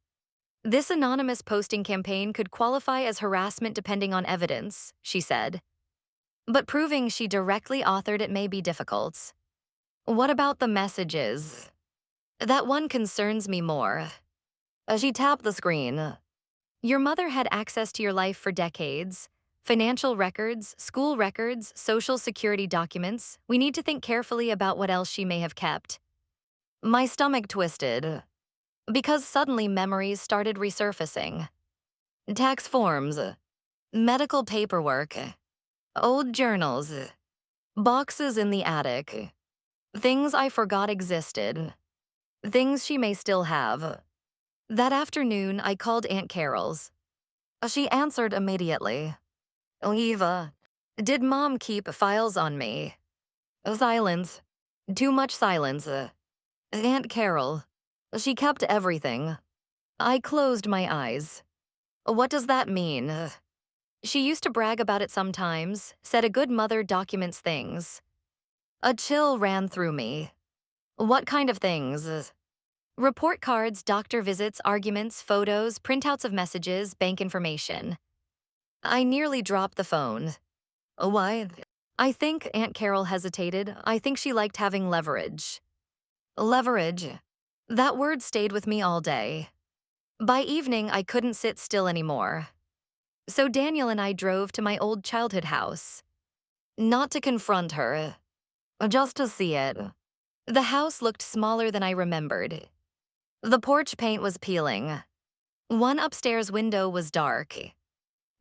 This anonymous posting campaign could qualify as harassment depending on evidence, she said. But proving she directly authored it may be difficult. What about the messages? That one concerns me more. She tapped the screen. Your mother had access to your life for decades. Financial records, school records, social security documents. We need to think carefully about what else she may have kept. My stomach twisted, because suddenly memories started resurfacing. Tax forms, medical paperwork, old journals, boxes in the attic, things I forgot existed, things she may still have. That afternoon, I called Aunt Carol's. She answered immediately. Eva, did Mom keep files on me? Silence. Too much silence. Aunt Carol. She kept everything. I closed my eyes. What does that mean? She used to brag about it sometimes, said a good mother documents things. A chill ran through me. What kind of things? Report cards, doctor visits, arguments, photos, printouts of messages, bank information. I nearly dropped the phone. Why? I think Aunt Carol hesitated. I think she liked having leverage. Leverage. That word stayed with me all day. By evening, I couldn't sit still anymore. So Daniel and I drove to my old childhood house. Not to confront her, just to see it. The house looked smaller than I remembered. The porch paint was peeling. One upstairs window was dark.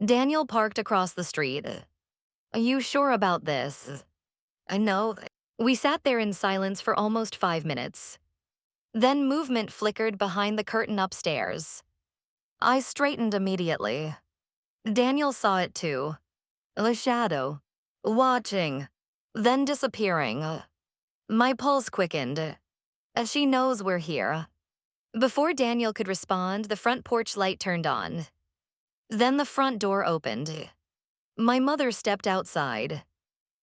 Daniel parked across the street. Are you sure about this? I know. We sat there in silence for almost 5 minutes. Then movement flickered behind the curtain upstairs. I straightened immediately. Daniel saw it too. A shadow. Watching. Then disappearing. My pulse quickened. She knows we're here. Before Daniel could respond, the front porch light turned on. Then the front door opened. My mother stepped outside.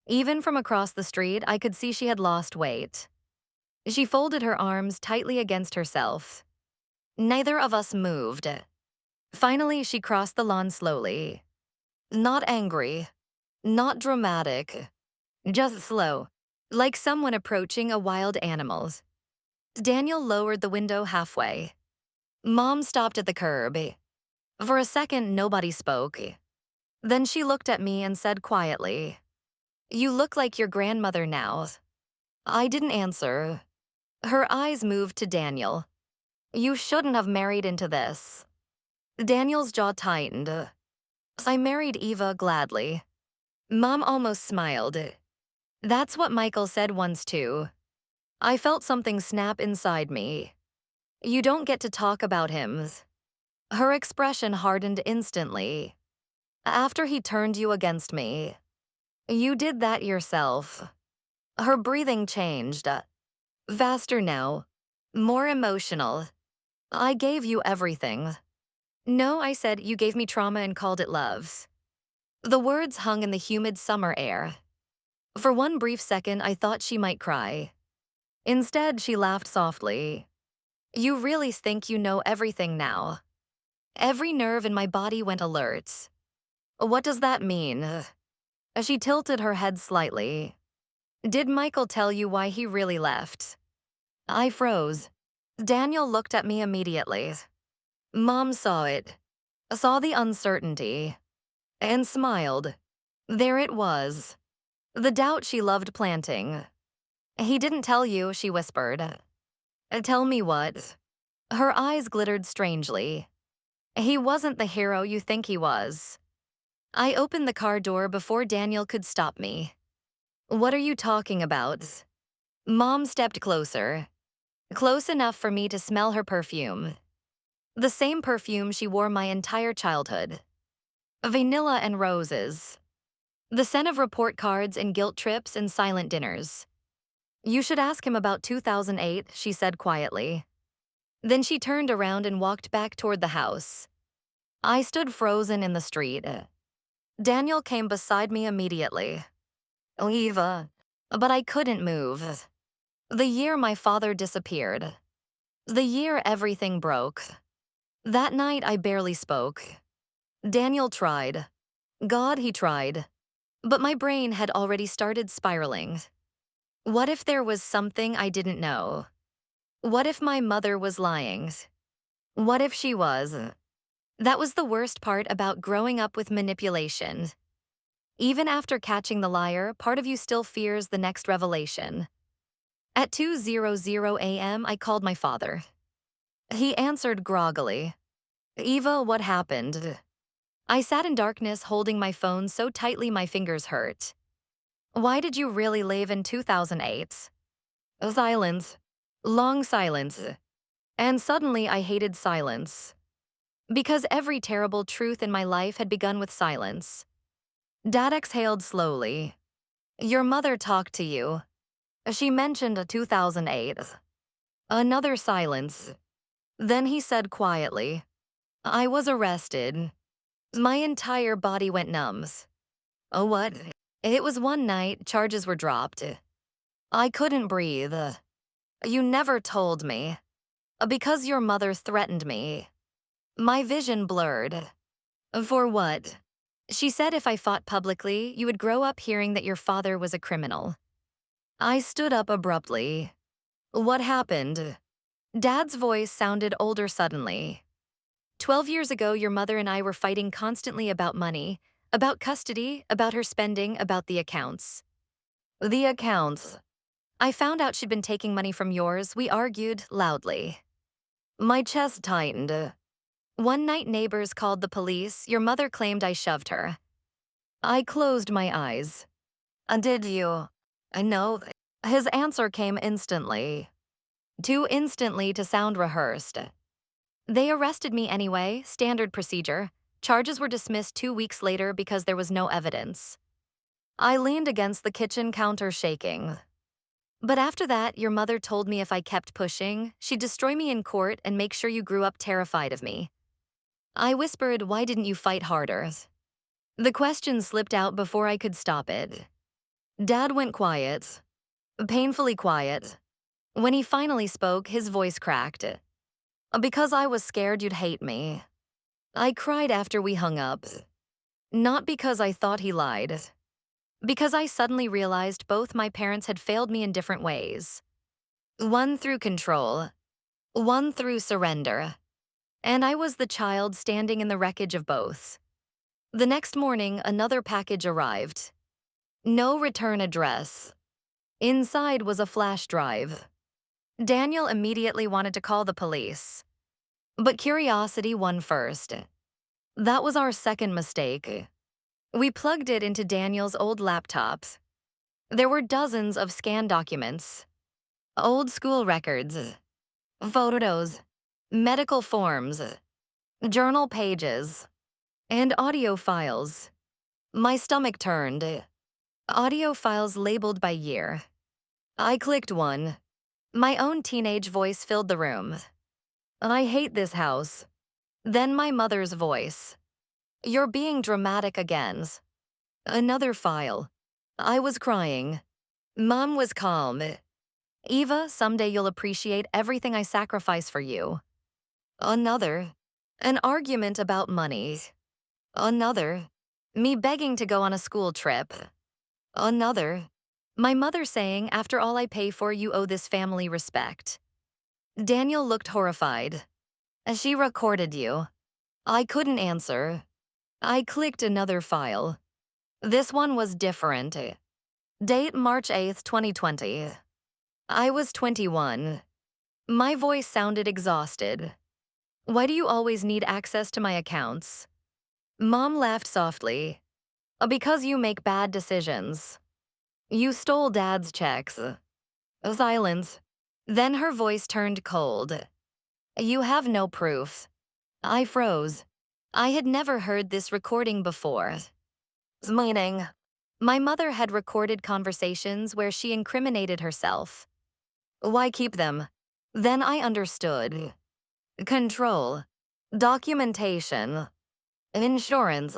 Even from across the street, I could see she had lost weight. She folded her arms tightly against herself. Neither of us moved. Finally, she crossed the lawn slowly. Not angry. Not dramatic. Just slow. Like someone approaching a wild animal. Daniel lowered the window halfway. Mom stopped at the curb. For a second, nobody spoke. Then she looked at me and said quietly, "You look like your grandmother now." I didn't answer. Her eyes moved to Daniel. "You shouldn't have married into this." Daniel's jaw tightened. I married Eva gladly. Mom almost smiled. That's what Michael said once too. I felt something snap inside me. You don't get to talk about him. Her expression hardened instantly. After he turned you against me. You did that yourself. Her breathing changed. Faster now. More emotional. I gave you everything. No, I said, you gave me trauma and called it love. The words hung in the humid summer air. For one brief second, I thought she might cry. Instead, she laughed softly. You really think you know everything now? Every nerve in my body went alert. What does that mean? She tilted her head slightly. Did Michael tell you why he really left? I froze. Daniel looked at me immediately. Mom saw it. Saw the uncertainty. And smiled. There it was. The doubt she loved planting. He didn't tell you, she whispered. Tell me what? Her eyes glittered strangely. He wasn't the hero you think he was. I opened the car door before Daniel could stop me. What are you talking about? Mom stepped closer. Close enough for me to smell her perfume. The same perfume she wore my entire childhood. Vanilla and roses. The scent of report cards and guilt trips and silent dinners. You should ask him about 2008, she said quietly. Then she turned around and walked back toward the house. I stood frozen in the street. Daniel came beside me immediately. Eva. But I couldn't move. The year my father disappeared. The year everything broke. That night I barely spoke. Daniel tried. God, he tried. But my brain had already started spiraling. What if there was something I didn't know? What if my mother was lying? What if she was? That was the worst part about growing up with manipulation. Even after catching the liar, part of you still fears the next revelation. At 2:00 a.m., I called my father. He answered groggily. Eva, what happened? I sat in darkness holding my phone so tightly my fingers hurt. Why did you really leave in 2008? Silence. Long silence. And suddenly I hated silence. Because every terrible truth in my life had begun with silence. Dad exhaled slowly. Your mother talked to you. She mentioned 2008. Another silence. Then he said quietly, I was arrested. My entire body went numb. Oh, what? It was one night, charges were dropped. I couldn't breathe. You never told me. Because your mother threatened me. My vision blurred. For what? She said if I fought publicly, you would grow up hearing that your father was a criminal. I stood up abruptly. What happened? Dad's voice sounded older suddenly. 12 years ago, your mother and I were fighting constantly about money, about custody, about her spending, about the accounts. The accounts. I found out she'd been taking money from yours. We argued loudly. My chest tightened. One night, neighbors called the police. Your mother claimed I shoved her. I closed my eyes. Did you? No. His answer came instantly. Too instantly to sound rehearsed. They arrested me anyway, standard procedure. Charges were dismissed 2 weeks later because there was no evidence. I leaned against the kitchen counter shaking. But after that, your mother told me if I kept pushing, she'd destroy me in court and make sure you grew up terrified of me. I whispered, why didn't you fight harder? The question slipped out before I could stop it. Dad went quiet. Painfully quiet. When he finally spoke, his voice cracked. Because I was scared you'd hate me. I cried after we hung up. Not because I thought he lied. Because I suddenly realized both my parents had failed me in different ways. One through control. One through surrender. And I was the child standing in the wreckage of both. The next morning, another package arrived. No return address. Inside was a flash drive. Daniel immediately wanted to call the police. But curiosity won first. That was our second mistake. We plugged it into Daniel's old laptop. There were dozens of scanned documents. Old school records. Photos. Medical forms. Journal pages. And audio files. My stomach turned. Audio files labeled by year. I clicked one. My own teenage voice filled the room. I hate this house. Then my mother's voice. You're being dramatic again. Another file. I was crying. Mom was calm. Eva, someday you'll appreciate everything I sacrifice for you. Another. An argument about money. Another. Me begging to go on a school trip. Another. My mother saying, after all I pay for, you owe this family respect. Daniel looked horrified. She recorded you. I couldn't answer. I clicked another file. This one was different. Date March 8th, 2020. I was 21. My voice sounded exhausted. Why do you always need access to my accounts? Mom laughed softly. Because you make bad decisions. You stole Dad's checks. Silence. Then her voice turned cold. You have no proof. I froze. I had never heard this recording before. Meaning, my mother had recorded conversations where she incriminated herself. Why keep them? Then I understood. control, documentation, insurance.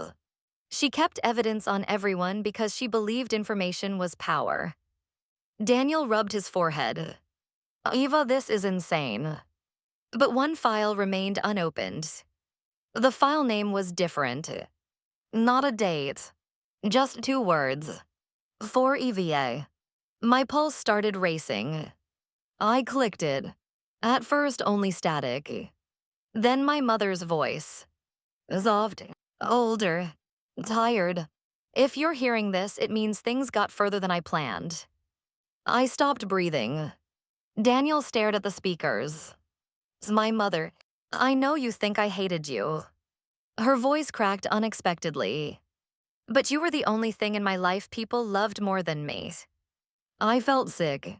She kept evidence on everyone because she believed information was power. Daniel rubbed his forehead. Eva, this is insane. But one file remained unopened. The file name was different. Not a date. Just two words. For EVA. My pulse started racing. I clicked it. At first only static. Then my mother's voice. Soft, older, tired. If you're hearing this, it means things got further than I planned. I stopped breathing. Daniel stared at the speakers. My mother. I know you think I hated you. Her voice cracked unexpectedly. But you were the only thing in my life people loved more than me. I felt sick.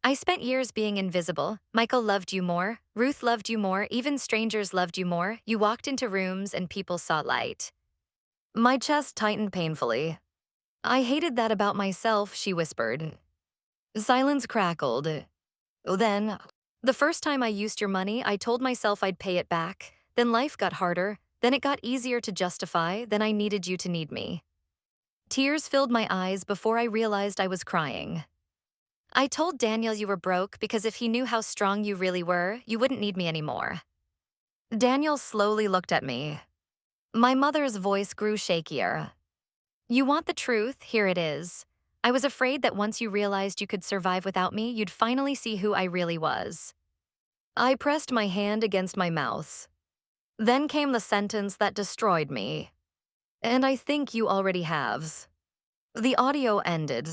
I spent years being invisible. Michael loved you more. Ruth loved you more. Even strangers loved you more. You walked into rooms and people saw light. My chest tightened painfully. I hated that about myself, she whispered. Silence crackled. Then, the first time I used your money, I told myself I'd pay it back. Then life got harder. Then it got easier to justify. Then I needed you to need me. Tears filled my eyes before I realized I was crying. I told Daniel you were broke because if he knew how strong you really were, you wouldn't need me anymore. Daniel slowly looked at me. My mother's voice grew shakier. You want the truth? Here it is. I was afraid that once you realized you could survive without me, you'd finally see who I really was. I pressed my hand against my mouth. Then came the sentence that destroyed me. And I think you already have. The audio ended.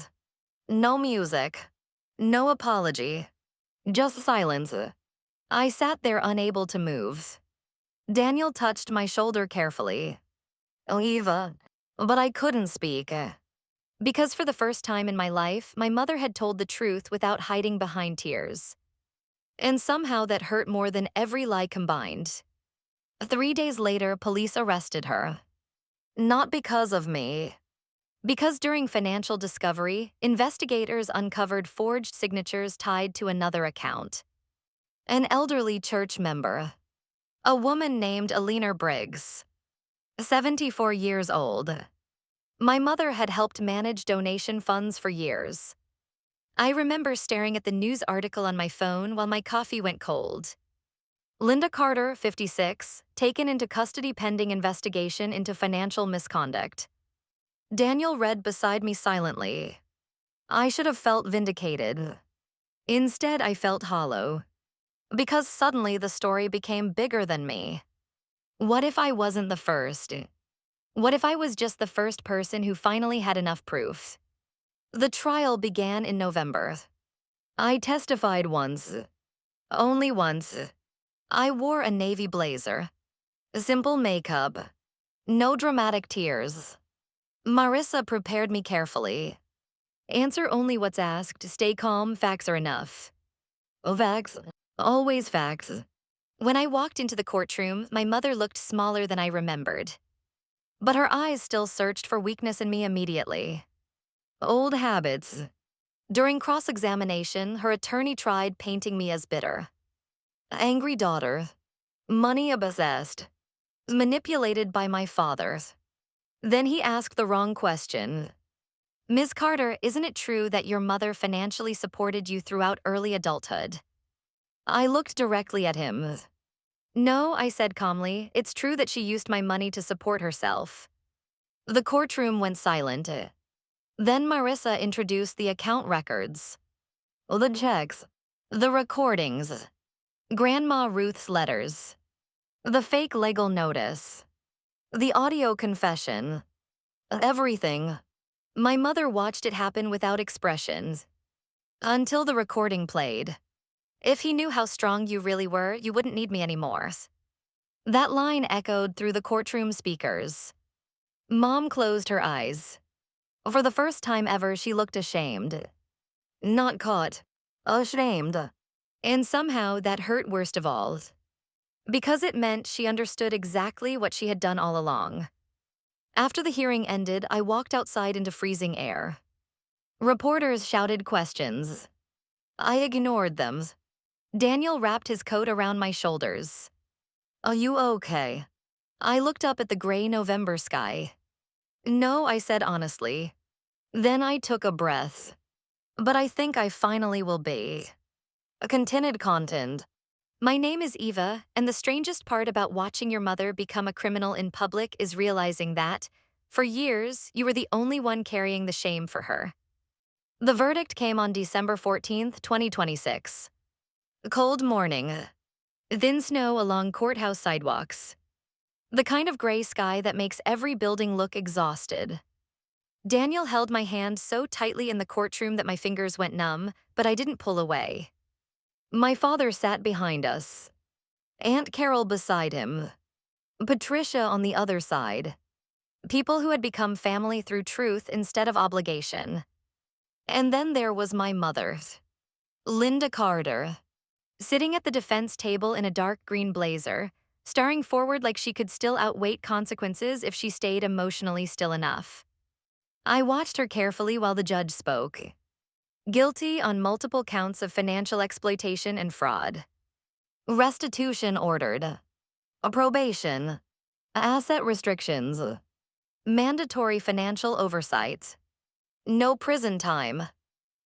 No music. No apology. Just silence. I sat there unable to move. Daniel touched my shoulder carefully. Oh, Eva. But I couldn't speak. Because for the first time in my life, my mother had told the truth without hiding behind tears. And somehow that hurt more than every lie combined. 3 days later, police arrested her. Not because of me. Because during financial discovery, investigators uncovered forged signatures tied to another account. An elderly church member. A woman named Alina Briggs. 74 years old. My mother had helped manage donation funds for years. I remember staring at the news article on my phone while my coffee went cold. Linda Carter, 56, taken into custody pending investigation into financial misconduct. Daniel read beside me silently. I should have felt vindicated. Instead, I felt hollow. Because suddenly the story became bigger than me. What if I wasn't the first? What if I was just the first person who finally had enough proof? The trial began in November. I testified once. Only once. I wore a navy blazer. Simple makeup. No dramatic tears. Marissa prepared me carefully. Answer only what's asked, stay calm, facts are enough. Facts. Always facts. When I walked into the courtroom, my mother looked smaller than I remembered. But her eyes still searched for weakness in me immediately. Old habits. During cross-examination, her attorney tried painting me as bitter. Angry daughter. Money obsessed. Manipulated by my father. Then he asked the wrong question. Ms. Carter, isn't it true that your mother financially supported you throughout early adulthood? I looked directly at him. No, I said calmly, it's true that she used my money to support herself. The courtroom went silent. Then Marissa introduced the account records. The checks. The recordings. Grandma Ruth's letters. The fake legal notice. The audio confession. Everything. My mother watched it happen without expressions. Until the recording played. If he knew how strong you really were, you wouldn't need me anymore. That line echoed through the courtroom speakers. Mom closed her eyes. For the first time ever, she looked ashamed. Not caught. Ashamed. And somehow that hurt worst of all. Because it meant she understood exactly what she had done all along. After the hearing ended, I walked outside into freezing air. Reporters shouted questions. I ignored them. Daniel wrapped his coat around my shoulders. Are you okay? I looked up at the gray November sky. No, I said honestly. Then I took a breath. But I think I finally will be. A contented content. My name is Eva, and the strangest part about watching your mother become a criminal in public is realizing that, for years, you were the only one carrying the shame for her. The verdict came on December 14th, 2026. Cold morning. Thin snow along courthouse sidewalks. The kind of gray sky that makes every building look exhausted. Daniel held my hand so tightly in the courtroom that my fingers went numb, but I didn't pull away. My father sat behind us. Aunt Carol beside him. Patricia on the other side. People who had become family through truth instead of obligation. And then there was my mother, Linda Carter, sitting at the defense table in a dark green blazer, staring forward like she could still outweigh consequences if she stayed emotionally still enough. I watched her carefully while the judge spoke. Guilty on multiple counts of financial exploitation and fraud. Restitution ordered. Probation. Asset restrictions. Mandatory financial oversight. No prison time.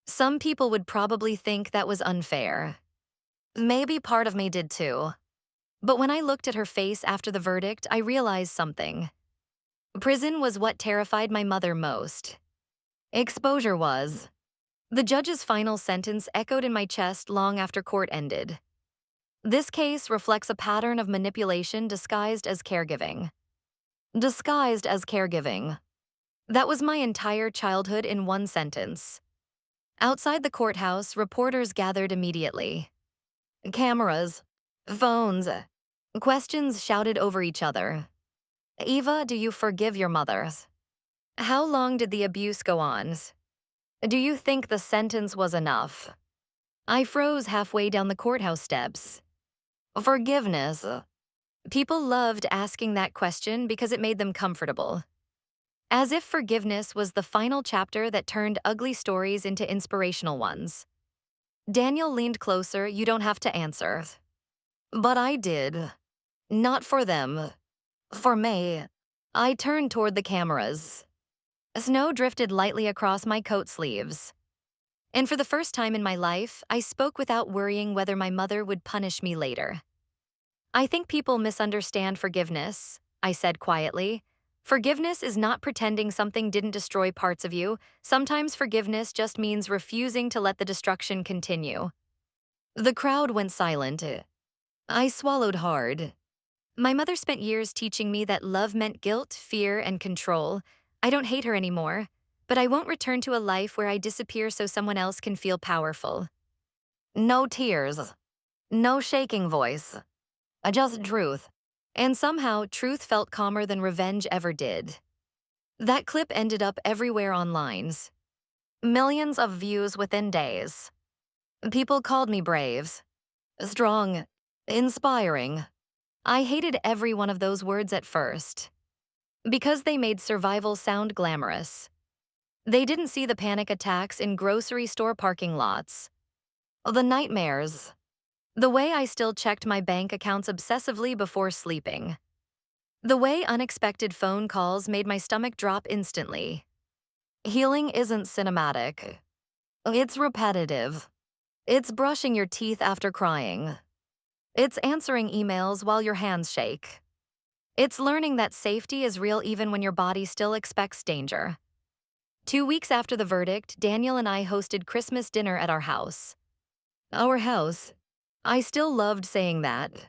Some people would probably think that was unfair. Maybe part of me did too. But when I looked at her face after the verdict, I realized something. Prison was what terrified my mother most. Exposure was. The judge's final sentence echoed in my chest long after court ended. This case reflects a pattern of manipulation disguised as caregiving. Disguised as caregiving. That was my entire childhood in one sentence. Outside the courthouse, reporters gathered immediately. Cameras. Phones. Questions shouted over each other. Eva, do you forgive your mother? How long did the abuse go on? Do you think the sentence was enough? I froze halfway down the courthouse steps. Forgiveness. People loved asking that question because it made them comfortable. As if forgiveness was the final chapter that turned ugly stories into inspirational ones. Daniel leaned closer. You don't have to answer. But I did. Not for them. For me. I turned toward the cameras. Snow drifted lightly across my coat sleeves. And for the first time in my life, I spoke without worrying whether my mother would punish me later. I think people misunderstand forgiveness, I said quietly. Forgiveness is not pretending something didn't destroy parts of you. Sometimes forgiveness just means refusing to let the destruction continue. The crowd went silent. I swallowed hard. My mother spent years teaching me that love meant guilt, fear, and control. I don't hate her anymore, but I won't return to a life where I disappear so someone else can feel powerful. No tears. No shaking voice. Just truth. And somehow, truth felt calmer than revenge ever did. That clip ended up everywhere online. Millions of views within days. People called me brave, strong, inspiring. I hated every one of those words at first. Because they made survival sound glamorous. They didn't see the panic attacks in grocery store parking lots. The nightmares. The way I still checked my bank accounts obsessively before sleeping. The way unexpected phone calls made my stomach drop instantly. Healing isn't cinematic. It's repetitive. It's brushing your teeth after crying. It's answering emails while your hands shake. It's learning that safety is real even when your body still expects danger. 2 weeks after the verdict, Daniel and I hosted Christmas dinner at our house. Our house. I still loved saying that.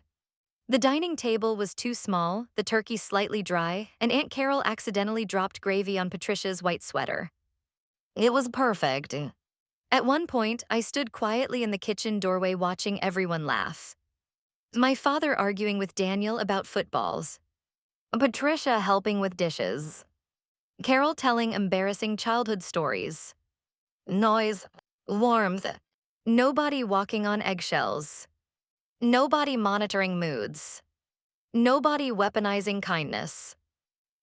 The dining table was too small, the turkey slightly dry, and Aunt Carol accidentally dropped gravy on Patricia's white sweater. It was perfect. At one point, I stood quietly in the kitchen doorway watching everyone laugh. My father arguing with Daniel about footballs. Patricia helping with dishes. Carol telling embarrassing childhood stories. Noise, warmth, nobody walking on eggshells. Nobody monitoring moods. Nobody weaponizing kindness.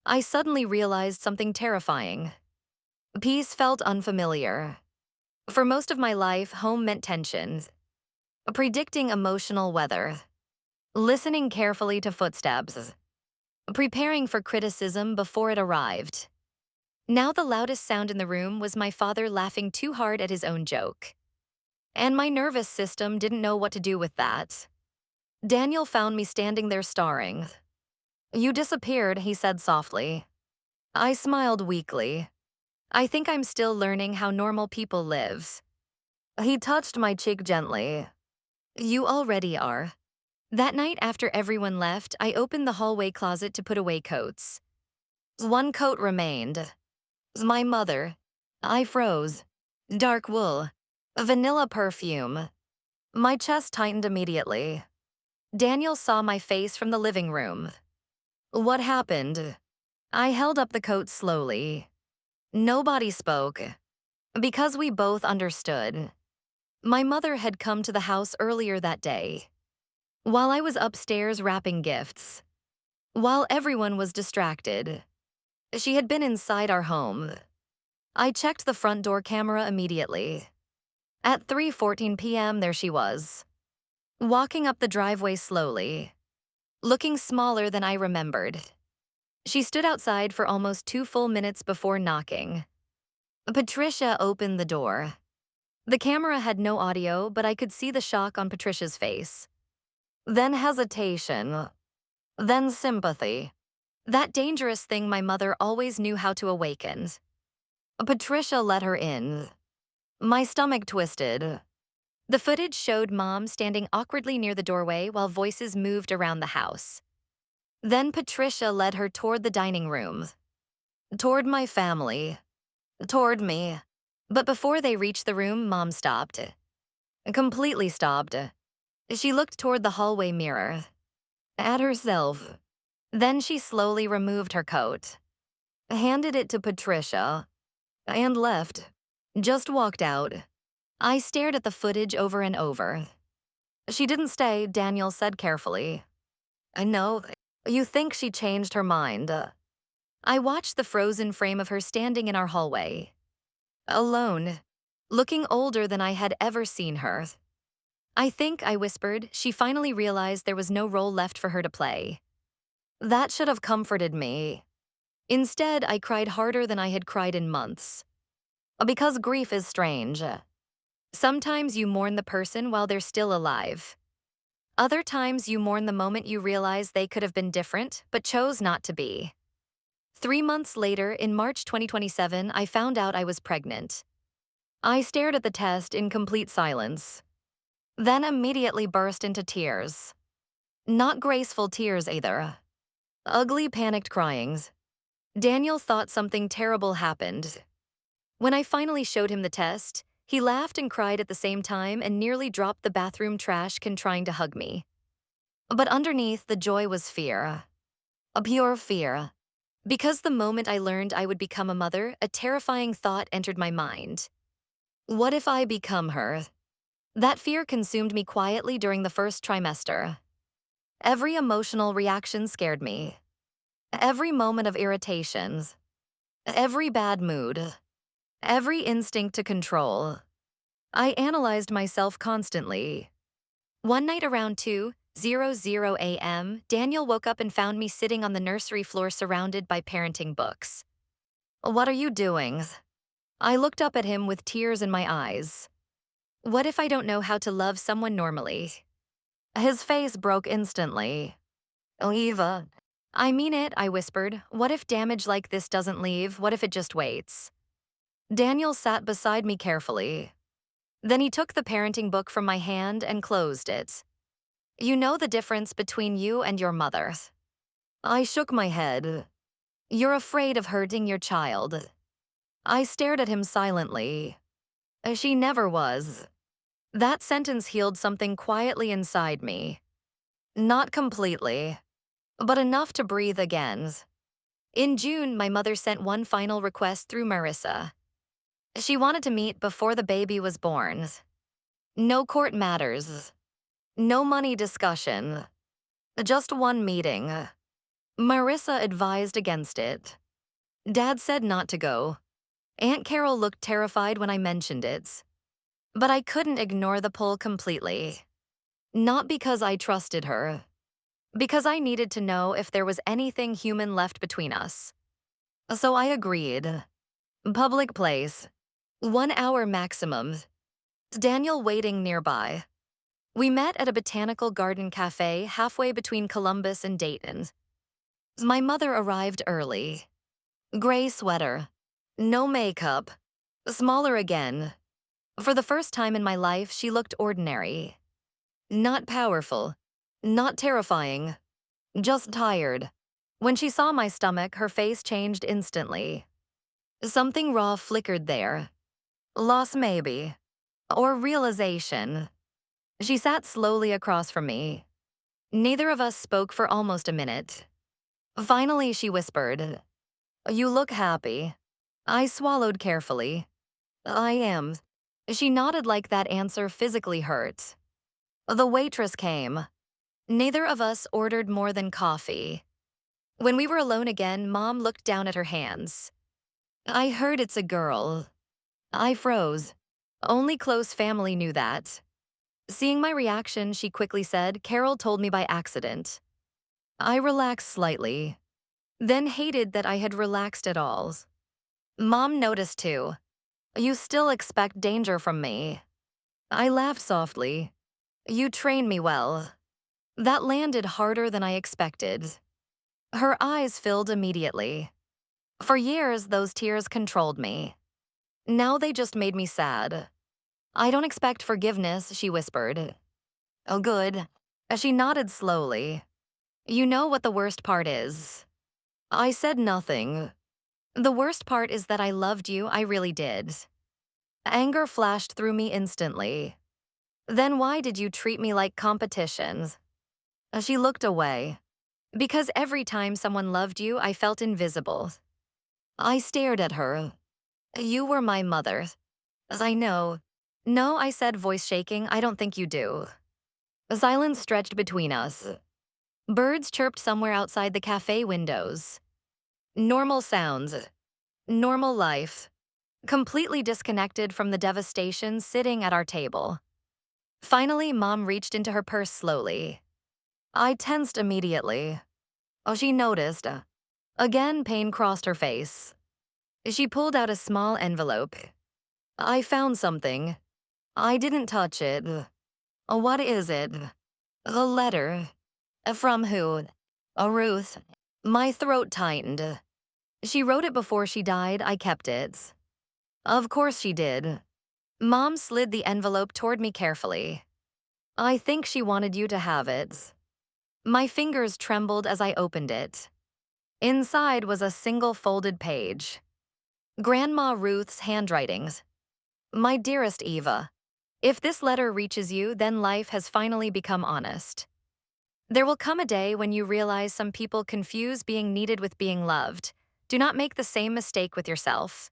I suddenly realized something terrifying. Peace felt unfamiliar. For most of my life, home meant tension. Predicting emotional weather. listening carefully to footsteps, preparing for criticism before it arrived. Now the loudest sound in the room was my father laughing too hard at his own joke. And my nervous system didn't know what to do with that. Daniel found me standing there staring. "You disappeared," he said softly. I smiled weakly. "I think I'm still learning how normal people live." He touched my cheek gently. "You already are." That night after everyone left, I opened the hallway closet to put away coats. One coat remained. My mother. I froze. Dark wool. Vanilla perfume. My chest tightened immediately. Daniel saw my face from the living room. "What happened?" I held up the coat slowly. Nobody spoke. Because we both understood. My mother had come to the house earlier that day. While I was upstairs wrapping gifts. While everyone was distracted. She had been inside our home. I checked the front door camera immediately. At 3:14 p.m. there she was. Walking up the driveway slowly. Looking smaller than I remembered. She stood outside for almost 2 full minutes before knocking. Patricia opened the door. The camera had no audio, but I could see the shock on Patricia's face. Then hesitation. Then sympathy. That dangerous thing my mother always knew how to awaken. Patricia let her in. My stomach twisted. The footage showed Mom standing awkwardly near the doorway while voices moved around the house. Then Patricia led her toward the dining room. Toward my family. Toward me. But before they reached the room, Mom stopped. Completely stopped. She looked toward the hallway mirror. At herself. Then she slowly removed her coat. Handed it to Patricia. And left. Just walked out. I stared at the footage over and over. "She didn't stay," Daniel said carefully. "I know. You think she changed her mind." I watched the frozen frame of her standing in our hallway. Alone. Looking older than I had ever seen her. "I think," I whispered, "she finally realized there was no role left for her to play." That should have comforted me. Instead, I cried harder than I had cried in months. Because grief is strange. Sometimes you mourn the person while they're still alive. Other times you mourn the moment you realize they could have been different, but chose not to be. 3 months later, in March 2027, I found out I was pregnant. I stared at the test in complete silence. Then immediately burst into tears. Not graceful tears either. Ugly, panicked cryings. Daniel thought something terrible happened. When I finally showed him the test, he laughed and cried at the same time and nearly dropped the bathroom trash can trying to hug me. But underneath, the joy was fear. A pure fear. Because the moment I learned I would become a mother, a terrifying thought entered my mind. What if I become her? That fear consumed me quietly during the first trimester. Every emotional reaction scared me. Every moment of irritation. Every bad mood. Every instinct to control. I analyzed myself constantly. One night around 2:00 a.m., Daniel woke up and found me sitting on the nursery floor surrounded by parenting books. "What are you doing?" I looked up at him with tears in my eyes. "What if I don't know how to love someone normally?" His face broke instantly. "Oh, Eva." "I mean it," I whispered. "What if damage like this doesn't leave? What if it just waits?" Daniel sat beside me carefully. Then he took the parenting book from my hand and closed it. "You know the difference between you and your mother." I shook my head. "You're afraid of hurting your child." I stared at him silently. "She never was." That sentence healed something quietly inside me. Not completely, but enough to breathe again. In June, my mother sent one final request through Marissa. She wanted to meet before the baby was born. No court matters. No money discussion. Just one meeting. Marissa advised against it. Dad said not to go. Aunt Carol looked terrified when I mentioned it. But I couldn't ignore the pull completely. Not because I trusted her, because I needed to know if there was anything human left between us. So I agreed. Public place. 1 hour maximum. Daniel waiting nearby. We met at a botanical garden cafe halfway between Columbus and Dayton. My mother arrived early. Gray sweater. No makeup. Smaller again. For the first time in my life, she looked ordinary. Not powerful. Not terrifying. Just tired. When she saw my stomach, her face changed instantly. Something raw flickered there. Loss maybe. Or realization. She sat slowly across from me. Neither of us spoke for almost a minute. Finally, she whispered, "You look happy." I swallowed carefully. "I am." She nodded like that answer physically hurt. The waitress came. Neither of us ordered more than coffee. When we were alone again, Mom looked down at her hands. "I heard it's a girl." I froze. Only close family knew that. Seeing my reaction, she quickly said, "Carol told me by accident." I relaxed slightly, then hated that I had relaxed at all. Mom noticed too. "You still expect danger from me." I laughed softly. "You train me well." That landed harder than I expected. Her eyes filled immediately. For years, those tears controlled me. Now they just made me sad. "I don't expect forgiveness," she whispered. "Oh, good." She nodded slowly. "You know what the worst part is." I said nothing. "The worst part is that I loved you, I really did." Anger flashed through me instantly. "Then why did you treat me like competition?" She looked away. "Because every time someone loved you, I felt invisible." I stared at her. "You were my mother." "I know." "No," I said, voice shaking, "I don't think you do." Silence stretched between us. Birds chirped somewhere outside the cafe windows. Normal sounds. Normal life. Completely disconnected from the devastation sitting at our table. Finally, Mom reached into her purse slowly. I tensed immediately. Oh, she noticed. Again, pain crossed her face. She pulled out a small envelope. "I found something." I didn't touch it. "What is it?" "A letter." "From who?" Ruth." My throat tightened. "She wrote it before she died, I kept it." "Of course she did." Mom slid the envelope toward me carefully. "I think she wanted you to have it." My fingers trembled as I opened it. Inside was a single folded page. Grandma Ruth's handwritings. "My dearest Eva, if this letter reaches you, then life has finally become honest. There will come a day when you realize some people confuse being needed with being loved. Do not make the same mistake with yourself.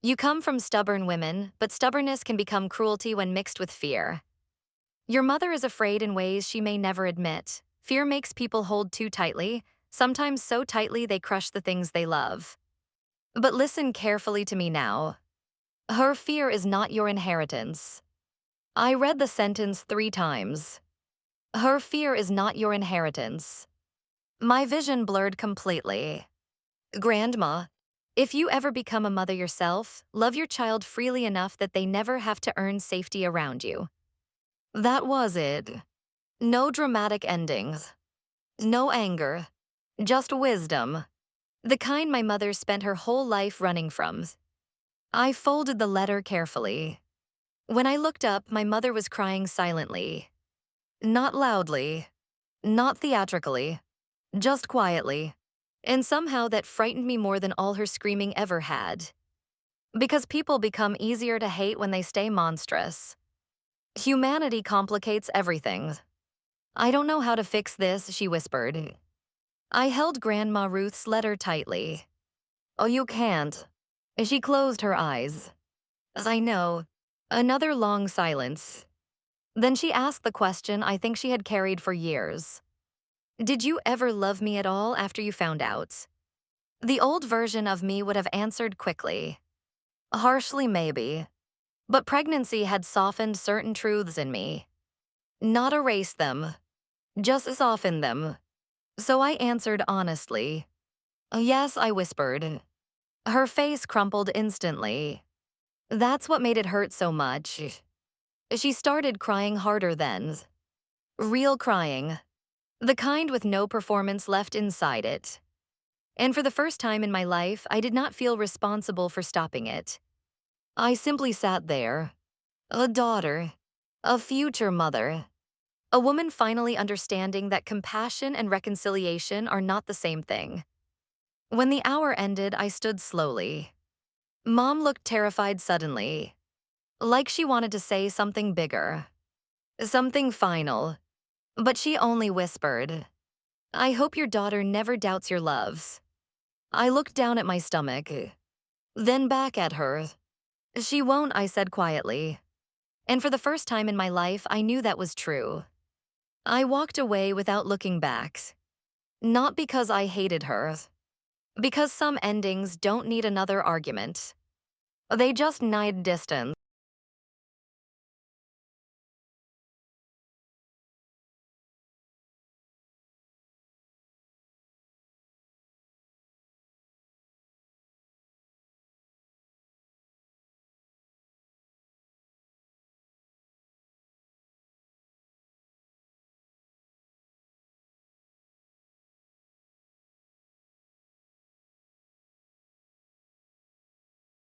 You come from stubborn women, but stubbornness can become cruelty when mixed with fear. Your mother is afraid in ways she may never admit. Fear makes people hold too tightly, sometimes so tightly they crush the things they love. But listen carefully to me now. Her fear is not your inheritance." I read the sentence 3 times. Her fear is not your inheritance. My vision blurred completely. "Grandma, if you ever become a mother yourself, love your child freely enough that they never have to earn safety around you." That was it. No dramatic endings. No anger. Just wisdom. The kind my mother spent her whole life running from. I folded the letter carefully. When I looked up, my mother was crying silently. Not loudly. Not theatrically. Just quietly. And somehow that frightened me more than all her screaming ever had. Because people become easier to hate when they stay monstrous. Humanity complicates everything. "I don't know how to fix this," she whispered. I held Grandma Ruth's letter tightly. "Oh, you can't." She closed her eyes. "I know." Another long silence. Then she asked the question I think she had carried for years. "Did you ever love me at all after you found out?" The old version of me would have answered quickly. Harshly, maybe. But pregnancy had softened certain truths in me. Not erased them. just soften them. So I answered honestly. Yes, I whispered. Her face crumpled instantly. That's what made it hurt so much. She started crying harder then. Real crying. The kind with no performance left inside it. And for the first time in my life, I did not feel responsible for stopping it. I simply sat there. A daughter. A future mother. A woman finally understanding that compassion and reconciliation are not the same thing. When the hour ended, I stood slowly. Mom looked terrified suddenly, like she wanted to say something bigger, something final, but she only whispered, I hope your daughter never doubts your loves. I looked down at my stomach, then back at her. She won't, I said quietly. And for the first time in my life, I knew that was true. I walked away without looking back. Not because I hated her, because some endings don't need another argument. They just need distance.